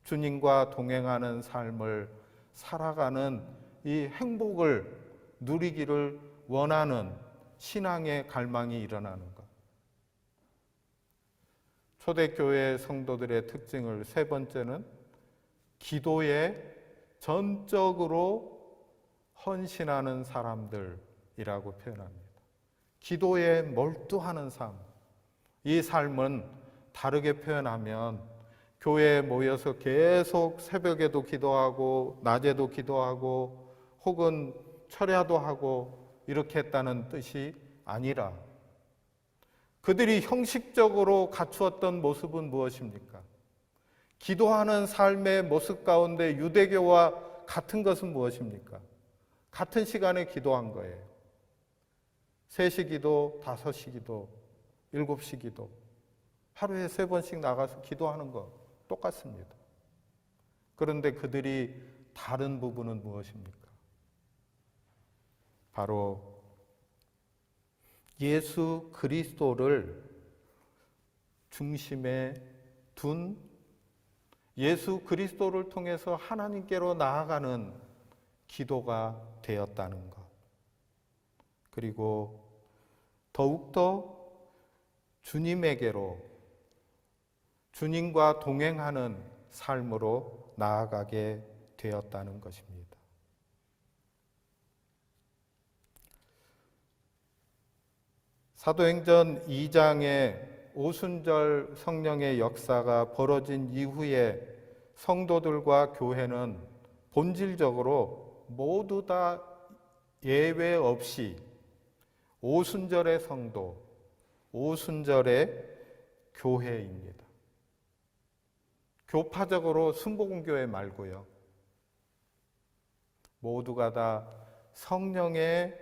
Speaker 1: 주님과 동행하는 삶을 살아가는 이 행복을 누리기를 원하는 신앙의 갈망이 일어나는 것. 초대교회 성도들의 특징을 세 번째는 기도에 전적으로 헌신하는 사람들이라고 표현합니다. 기도에 몰두하는 삶. 이 삶은 다르게 표현하면 교회에 모여서 계속 새벽에도 기도하고 낮에도 기도하고 혹은 철야도 하고 이렇게 했다는 뜻이 아니라, 그들이 형식적으로 갖추었던 모습은 무엇입니까? 기도하는 삶의 모습 가운데 유대교와 같은 것은 무엇입니까? 같은 시간에 기도한 거예요. 3시 기도, 5시 기도, 7시 기도, 하루에 3번씩 나가서 기도하는 거 똑같습니다. 그런데 그들이 다른 부분은 무엇입니까? 바로 예수 그리스도를 중심에 둔, 예수 그리스도를 통해서 하나님께로 나아가는 기도가 되었다는 것. 그리고 더욱더 주님에게로, 주님과 동행하는 삶으로 나아가게 되었다는 것입니다. 사도행전 2장에 오순절 성령의 역사가 벌어진 이후에 성도들과 교회는 본질적으로 모두 다 예외 없이 오순절의 성도, 오순절의 교회입니다. 교파적으로 순복음교회 말고요. 모두가 다 성령의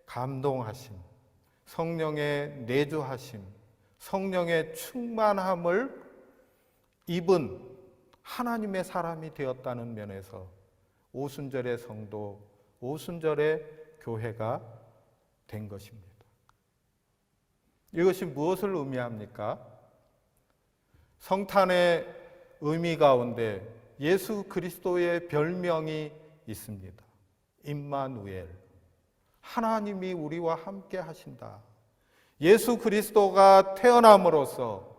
Speaker 1: 감동하심, 성령의 내주하심, 성령의 충만함을 입은 하나님의 사람이 되었다는 면에서 오순절의 성도, 오순절의 교회가 된 것입니다. 이것이 무엇을 의미합니까? 성탄의 의미 가운데 예수 그리스도의 별명이 있습니다. 임마누엘, 하나님이 우리와 함께 하신다. 예수 그리스도가 태어남으로써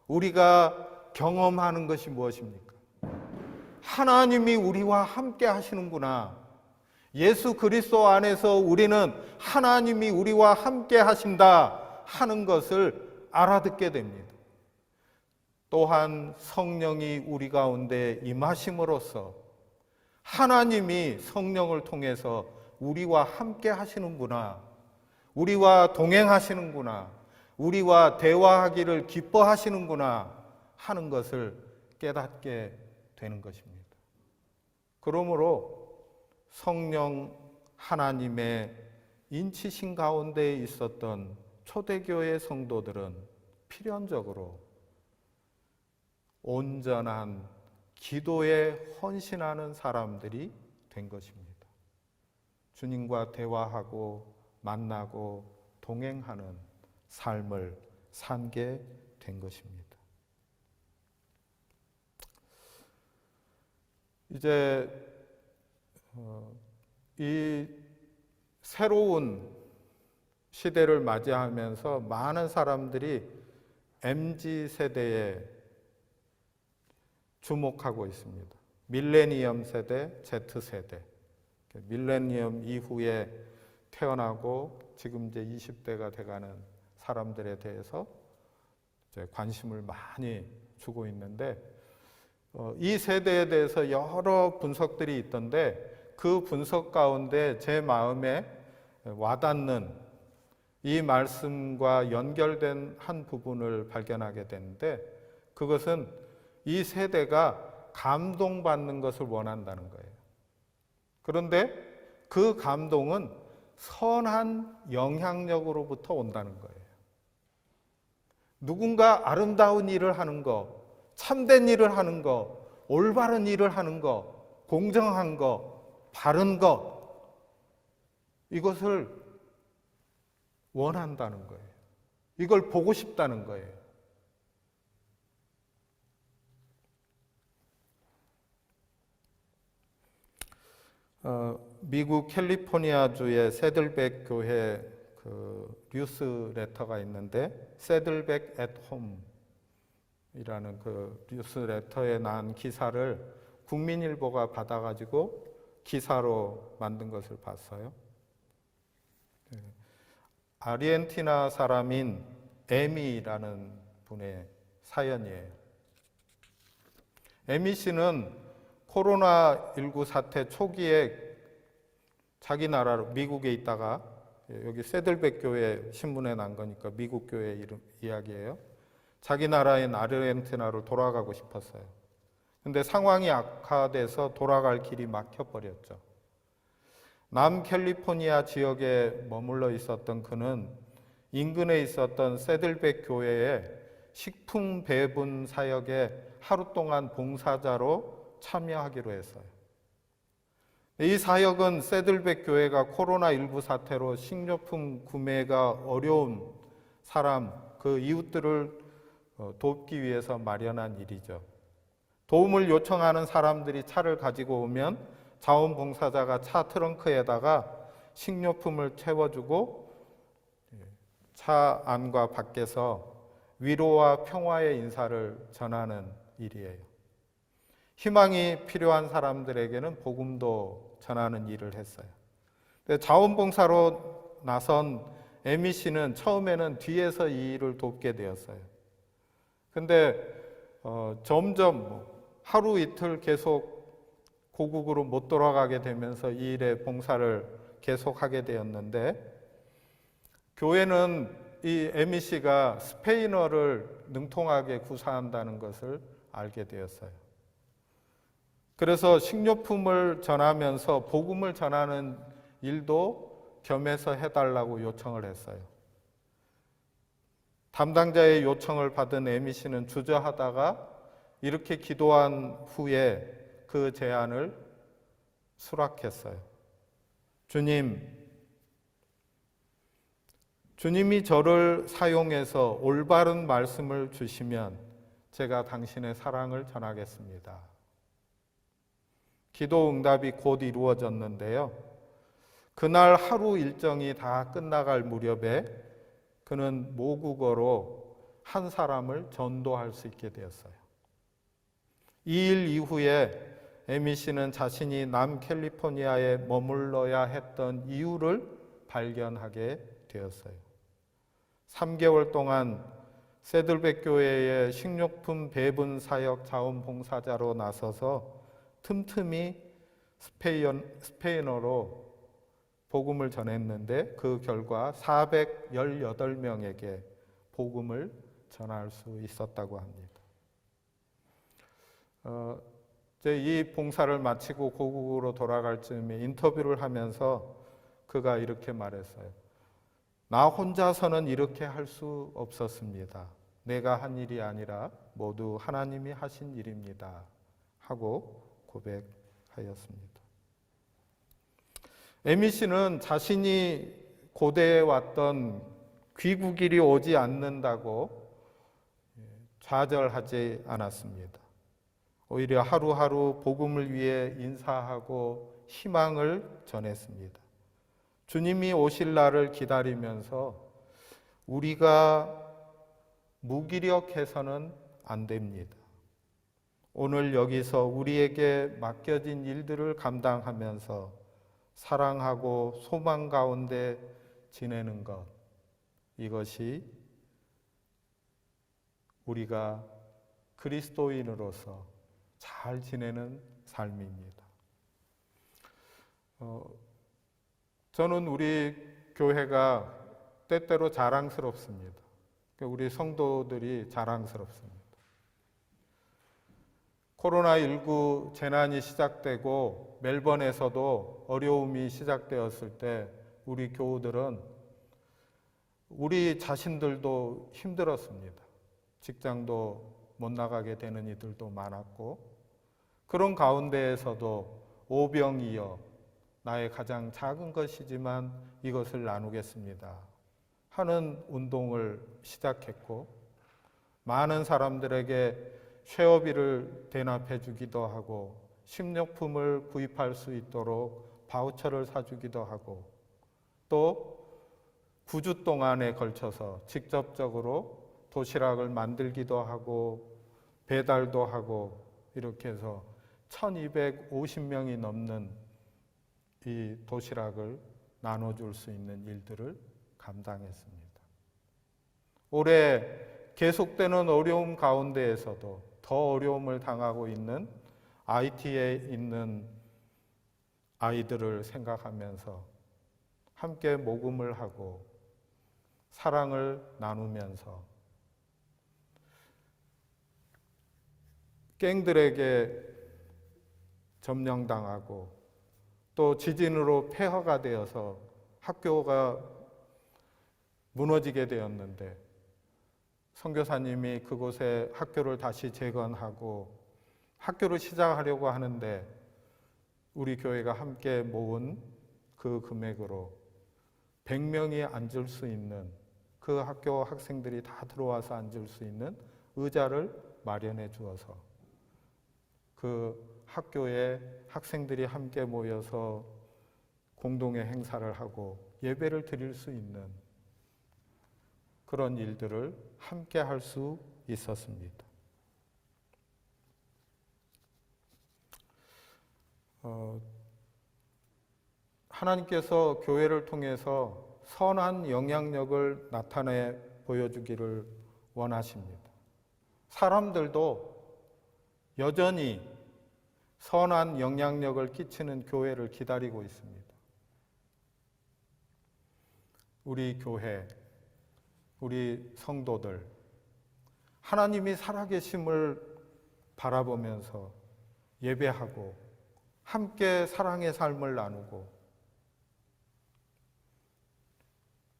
Speaker 1: 우리가 경험하는 것이 무엇입니까? 하나님이 우리와 함께 하시는구나. 예수 그리스도 안에서 우리는 하나님이 우리와 함께 하신다 하는 것을 알아듣게 됩니다. 또한 성령이 우리 가운데 임하심으로써 하나님이 성령을 통해서 우리와 함께 하시는구나, 우리와 동행하시는구나, 우리와 대화하기를 기뻐하시는구나 하는 것을 깨닫게 되는 것입니다. 그러므로 성령 하나님의 인치신 가운데 있었던 초대교회 성도들은 필연적으로 온전한 기도에 헌신하는 사람들이 된 것입니다. 주님과 대화하고 만나고 동행하는 삶을 살게 된 것입니다. 이제 이 새로운 시대를 맞이하면서 많은 사람들이 MZ세대에 주목하고 있습니다. 밀레니엄 세대, Z세대. 밀레니엄 이후에 태어나고 지금 이제 20대가 돼가는 사람들에 대해서 이제 관심을 많이 주고 있는데, 이 세대에 대해서 여러 분석들이 있던데 그 분석 가운데 제 마음에 와닿는 이 말씀과 연결된 한 부분을 발견하게 되는데, 그것은 이 세대가 감동받는 것을 원한다는 거예요. 그런데 그 감동은 선한 영향력으로부터 온다는 거예요. 누군가 아름다운 일을 하는 거, 참된 일을 하는 거, 올바른 일을 하는 거, 공정한 거, 바른 거, 이것을 원한다는 거예요. 이걸 보고 싶다는 거예요. 미국 캘리포니아주의 새들백 교회 그 뉴스레터가 있는데, 새들백 앳 홈이라는 그 뉴스레터에 난 기사를 국민일보가 받아가지고 기사로 만든 것을 봤어요. 아르헨티나 사람인 에미라는 분의 사연이에요. 에미 씨는 코로나19 사태 초기에 자기 나라로 미국에 있다가, 여기 새들백 교회 신문에 난 거니까 미국 교회 이름 이야기예요. 자기 나라인 아르헨티나로 돌아가고 싶었어요. 근데 상황이 악화돼서 돌아갈 길이 막혀버렸죠. 남캘리포니아 지역에 머물러 있었던 그는 인근에 있었던 새들백 교회의 식품 배분 사역에 하루 동안 봉사자로 참여하기로 했어요. 이 사역은 새들백 교회가 코로나19 사태로 식료품 구매가 어려운 사람, 그 이웃들을 돕기 위해서 마련한 일이죠. 도움을 요청하는 사람들이 차를 가지고 오면 자원봉사자가 차 트렁크에다가 식료품을 채워주고 차 안과 밖에서 위로와 평화의 인사를 전하는 일이에요. 희망이 필요한 사람들에게는 복음도 전하는 일을 했어요. 자원봉사로 나선 에미 씨는 처음에는 뒤에서 이 일을 돕게 되었어요. 근데 점점 하루 이틀 계속 고국으로 못 돌아가게 되면서 이 일에 봉사를 계속하게 되었는데, 교회는 이 에미 씨가 스페인어를 능통하게 구사한다는 것을 알게 되었어요. 그래서 식료품을 전하면서 복음을 전하는 일도 겸해서 해달라고 요청을 했어요. 담당자의 요청을 받은 에미 씨는 주저하다가 이렇게 기도한 후에 그 제안을 수락했어요. 주님이 저를 사용해서 올바른 말씀을 주시면 제가 당신의 사랑을 전하겠습니다. 기도 응답이 곧 이루어졌는데요. 그날 하루 일정이 다 끝나갈 무렵에 그는 모국어로 한 사람을 전도할 수 있게 되었어요. 이 일 이후에 에미 씨는 자신이 남캘리포니아에 머물러야 했던 이유를 발견하게 되었어요. 3개월 동안 세들백 교회의 식료품 배분 사역 자원봉사자로 나서서 틈틈이 스페인어로 복음을 전했는데 그 결과 418명에게 복음을 전할 수 있었다고 합니다. 이제 이 봉사를 마치고 고국으로 돌아갈 즈음에 인터뷰를 하면서 그가 이렇게 말했어요. 나 혼자서는 이렇게 할 수 없었습니다. 내가 한 일이 아니라 모두 하나님이 하신 일입니다. 하고 고백하였습니다. 에미 씨는 자신이 고대에 왔던 귀국일이 오지 않는다고 좌절하지 않았습니다. 오히려 하루하루 복음을 위해 인사하고 희망을 전했습니다. 주님이 오실 날을 기다리면서 우리가 무기력해서는 안 됩니다. 오늘 여기서 우리에게 맡겨진 일들을 감당하면서 사랑하고 소망 가운데 지내는 것, 이것이 우리가 그리스도인으로서 잘 지내는 삶입니다. 저는 우리 교회가 때때로 자랑스럽습니다. 우리 성도들이 자랑스럽습니다. 코로나19 재난이 시작되고 멜번에서도 어려움이 시작되었을 때 우리 교우들은 우리 자신들도 힘들었습니다. 직장도 못 나가게 되는 이들도 많았고 그런 가운데에서도 오병이어 나의 가장 작은 것이지만 이것을 나누겠습니다 하는 운동을 시작했고 많은 사람들에게 쉐어비를 대납해 주기도 하고 식료품을 구입할 수 있도록 바우처를 사주기도 하고 또 9주 동안에 걸쳐서 직접적으로 도시락을 만들기도 하고 배달도 하고 이렇게 해서 1250명이 넘는 이 도시락을 나눠줄 수 있는 일들을 감당했습니다. 올해 계속되는 어려움 가운데에서도 더 어려움을 당하고 있는 IT에 있는 아이들을 생각하면서 함께 모금을 하고 사랑을 나누면서 갱들에게 점령당하고 또 지진으로 폐허가 되어서 학교가 무너지게 되었는데 선교사님이 그곳에 학교를 다시 재건하고 학교를 시작하려고 하는데 우리 교회가 함께 모은 그 금액으로 100명이 앉을 수 있는 그 학교 학생들이 다 들어와서 앉을 수 있는 의자를 마련해 주어서 그 학교에 학생들이 함께 모여서 공동의 행사를 하고 예배를 드릴 수 있는 그런 일들을 함께 할 수 있었습니다. 하나님께서 교회를 통해서 선한 영향력을 나타내 보여주기를 원하십니다. 사람들도 여전히 선한 영향력을 끼치는 교회를 기다리고 있습니다. 우리 교회, 우리 성도들, 하나님이 살아계심을 바라보면서 예배하고 함께 사랑의 삶을 나누고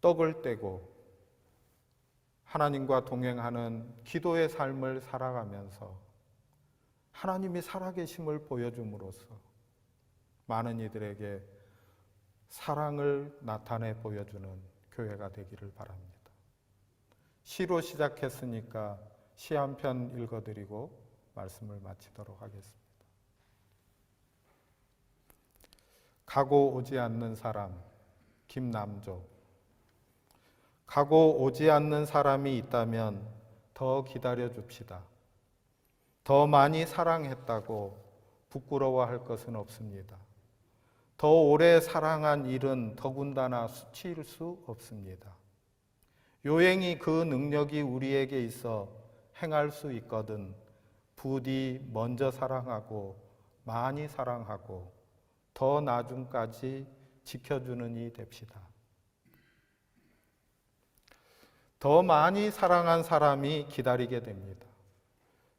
Speaker 1: 떡을 떼고 하나님과 동행하는 기도의 삶을 살아가면서 하나님이 살아계심을 보여줌으로써 많은 이들에게 사랑을 나타내 보여주는 교회가 되기를 바랍니다. 시로 시작했으니까 시 한 편 읽어드리고 말씀을 마치도록 하겠습니다. 가고 오지 않는 사람, 김남조. 가고 오지 않는 사람이 있다면 더 기다려 줍시다. 더 많이 사랑했다고 부끄러워할 것은 없습니다. 더 오래 사랑한 일은 더군다나 수치일 수 없습니다. 요행이 그 능력이 우리에게 있어 행할 수 있거든 부디 먼저 사랑하고 많이 사랑하고 더 나중까지 지켜주는 이 됩시다. 더 많이 사랑한 사람이 기다리게 됩니다.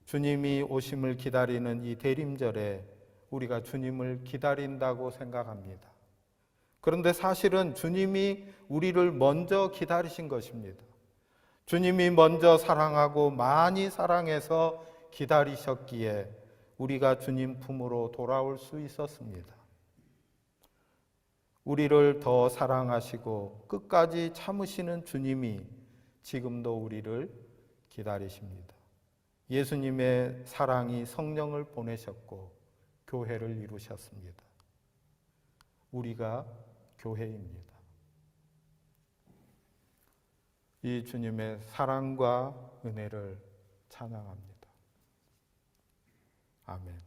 Speaker 1: 주님이 오심을 기다리는 이 대림절에 우리가 주님을 기다린다고 생각합니다. 그런데 사실은 주님이 우리를 먼저 기다리신 것입니다. 주님이 먼저 사랑하고 많이 사랑해서 기다리셨기에 우리가 주님 품으로 돌아올 수 있었습니다. 우리를 더 사랑하시고 끝까지 참으시는 주님이 지금도 우리를 기다리십니다. 예수님의 사랑이 성령을 보내셨고 교회를 이루셨습니다. 우리가 교회입니다. 이 주님의 사랑과 은혜를 찬양합니다. 아멘.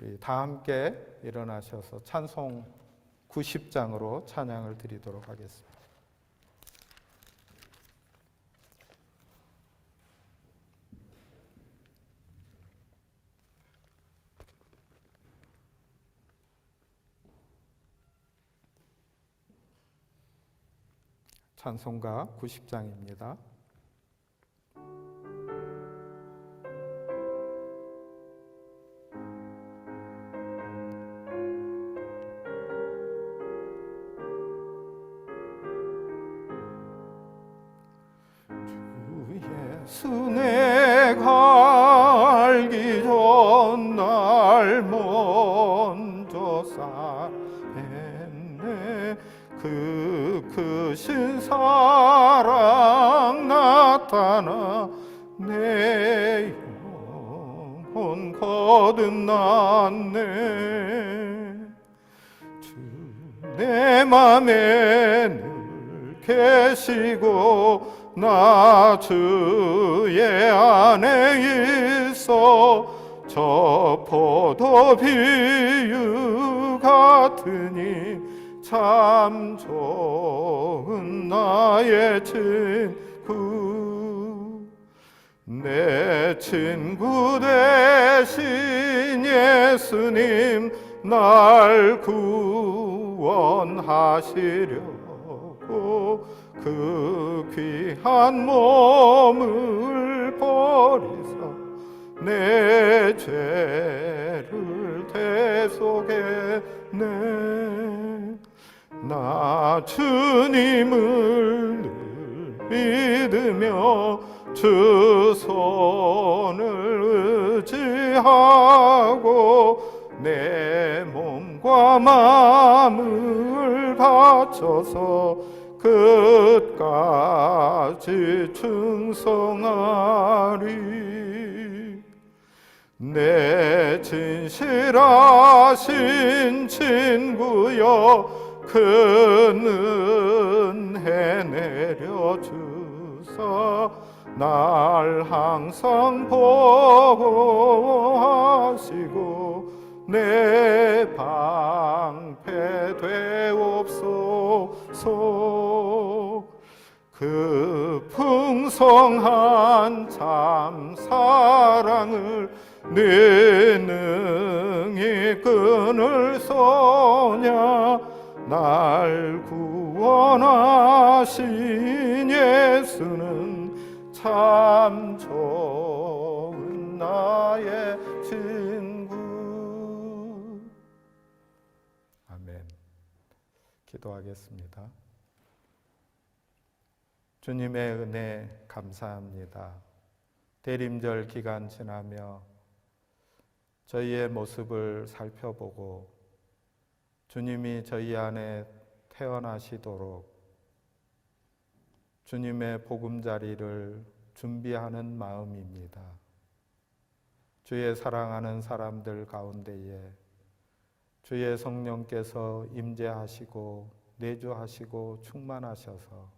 Speaker 1: 우리 다 함께 일어나셔서 찬송 90장으로 찬양을 드리도록 하겠습니다. 찬송가 90장입니다. 예수내 갈기 전날 먼저 사했네 그 크신 사랑 나타나 내 영혼 거듭났네 주 내 맘에 늘 계시고 나 주의 안에 있어 저 포도 비유 같으니 참 좋은 나의 친구 내 친구 대신 예수님 날 구원하시려고 그 귀한 몸을 버리사 내 죄를 대속했네 나 주님을 늘 믿으며 주 손을 의지하고 내 몸과 마음을 바쳐서 끝까지 충성하리 내 진실하신 친구여 큰 은혜 내려주사 날 항상 보호하시고 내 방패 되옵소서 그 풍성한 참 사랑을 네 능히 끊을 소냐 날 구원하신 예수는 참 좋은 나의 친구. 아멘. 기도하겠습니다. 주님의 은혜 감사합니다. 대림절 기간 지나며 저희의 모습을 살펴보고 주님이 저희 안에 태어나시도록 주님의 보금자리를 준비하는 마음입니다. 주의 사랑하는 사람들 가운데에 주의 성령께서 임재하시고 내주하시고 충만하셔서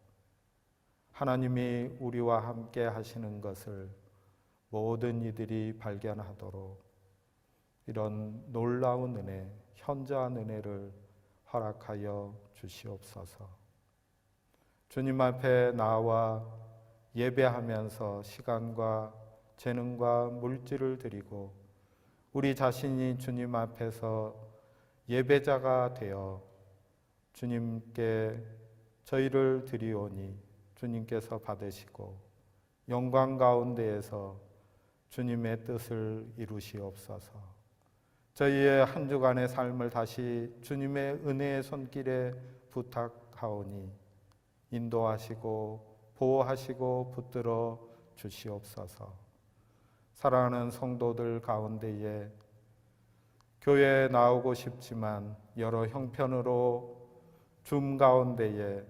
Speaker 1: 하나님이 우리와 함께 하시는 것을 모든 이들이 발견하도록 이런 놀라운 은혜, 현저한 은혜를 허락하여 주시옵소서. 주님 앞에 나와 예배하면서 시간과 재능과 물질을 드리고 우리 자신이 주님 앞에서 예배자가 되어 주님께 저희를 드리오니 주님께서 받으시고 영광 가운데에서 주님의 뜻을 이루시옵소서. 저희의 한 주간의 삶을 다시 주님의 은혜의 손길에 부탁하오니 인도하시고 보호하시고 붙들어 주시옵소서. 사랑하는 성도들 가운데에 교회에 나오고 싶지만 여러 형편으로 줌 가운데에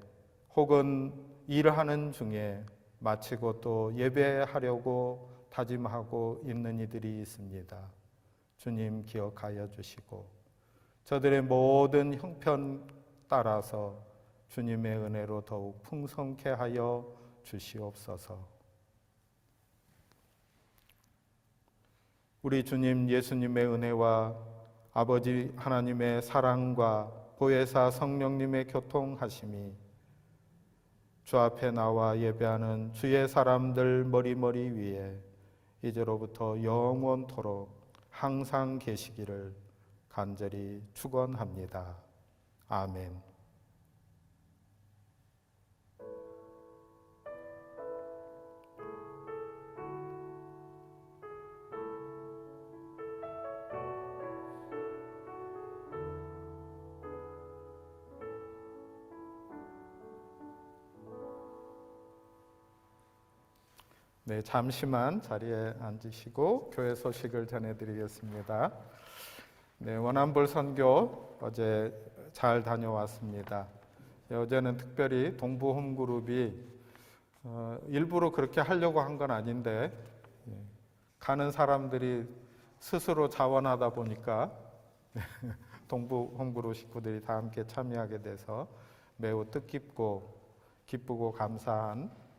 Speaker 1: 혹은 일하는 중에 마치고 또 예배하려고 다짐하고 있는 이들이 있습니다. 주님 기억하여 주시고 저들의 모든 형편 따라서 주님의 은혜로 더욱 풍성케 하여 주시옵소서. 우리 주님 예수님의 은혜와 아버지 하나님의 사랑과 보혜사 성령님의 교통하심이 주 앞에 나와 예배하는 주의 사람들 머리머리 위에 이제로부터 영원토록 항상 계시기를 간절히 축원합니다. 아멘. 네, 잠시만 자리에 앉으시고 교회 소식을 전해드리겠습니다. 네, 원안불 선교 어제 잘 다녀왔습니다. 어제는 특별히 동부 홈그룹이 일부러 그렇게 하려고 한 건 아닌데 가는 사람들이 스스로 자원하다 보니까 동부 홈그룹 식구들이 다 함께 참여하게 돼서 매우 뜻깊고 기쁘고 감사한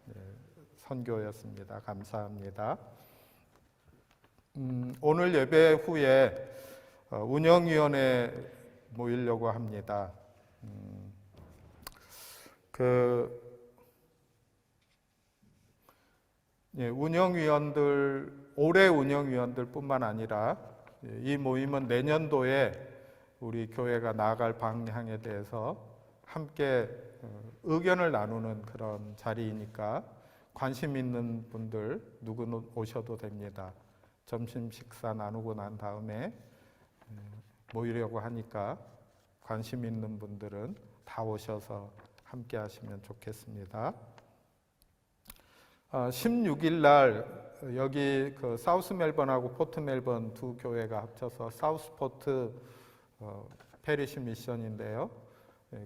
Speaker 1: 선교였습니다. 감사합니다. 오늘 예배 후에 운영위원회 모이려고 합니다. 운영위원들, 올해 운영위원들뿐만 아니라 이 모임은 내년도에 우리 교회가 나아갈 방향에 대해서 함께 의견을 나누는 그런 자리이니까 관심 있는 분들 누구는 오셔도 됩니다. 점심 식사 나누고 난 다음에 모이려고 하니까 관심 있는 분들은 다 오셔서 함께 하시면 좋겠습니다. 16일 날 여기 그 사우스 멜번하고 포트 멜번 두 교회가 합쳐서 사우스포트 페리시 미션인데요.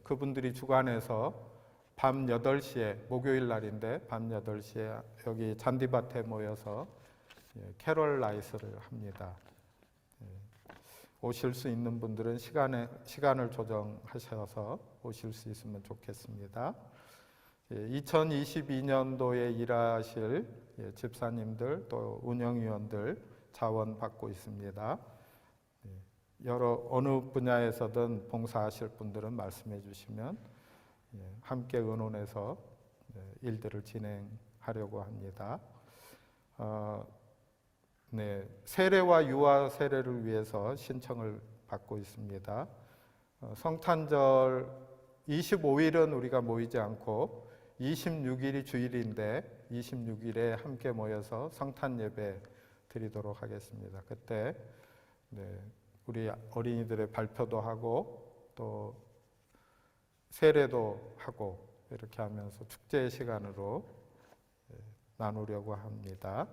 Speaker 1: 그분들이 주관해서 밤 8시에 목요일 날인데 밤 8시에 여기 잔디밭에 모여서 캐롤 라이스를 합니다. 오실 수 있는 분들은 시간을 조정하셔서 오실 수 있으면 좋겠습니다. 2022년도에 일하실 집사님들 또 운영위원들 자원 받고 있습니다. 어느 분야에서든 봉사하실 분들은 말씀해 주시면 함께 의논해서 일들을 진행하려고 합니다. 세례와 유아 세례를 위해서 신청을 받고 있습니다. 성탄절 25일은 우리가 모이지 않고 26일이 주일인데 26일에 함께 모여서 성탄 예배 드리도록 하겠습니다. 그때 우리 어린이들의 발표도 하고 또 세례도 하고 이렇게 하면서 축제의 시간으로 나누려고 합니다.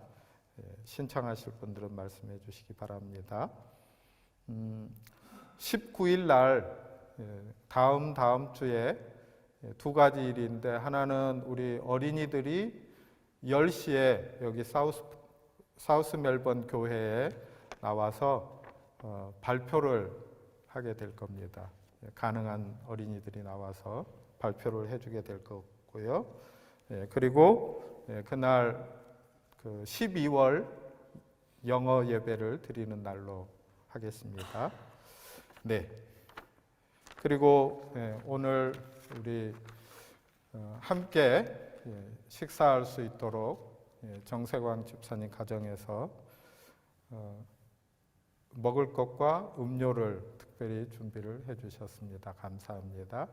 Speaker 1: 신청하실 분들은 말씀해 주시기 바랍니다. 19일 날 다음 주에 두 가지 일인데 하나는 우리 어린이들이 10시에 여기 사우스 멜번 교회에 나와서 발표를 하게 될 겁니다. 가능한 어린이들이 나와서 발표를 해주게 될 거고요. 그리고 그날 12월 영어 예배를 드리는 날로 하겠습니다. 네. 그리고 오늘 우리 함께 식사할 수 있도록 정세광 집사님 가정에서 먹을 것과 음료를 특별히 준비를 해주셨습니다. 감사합니다.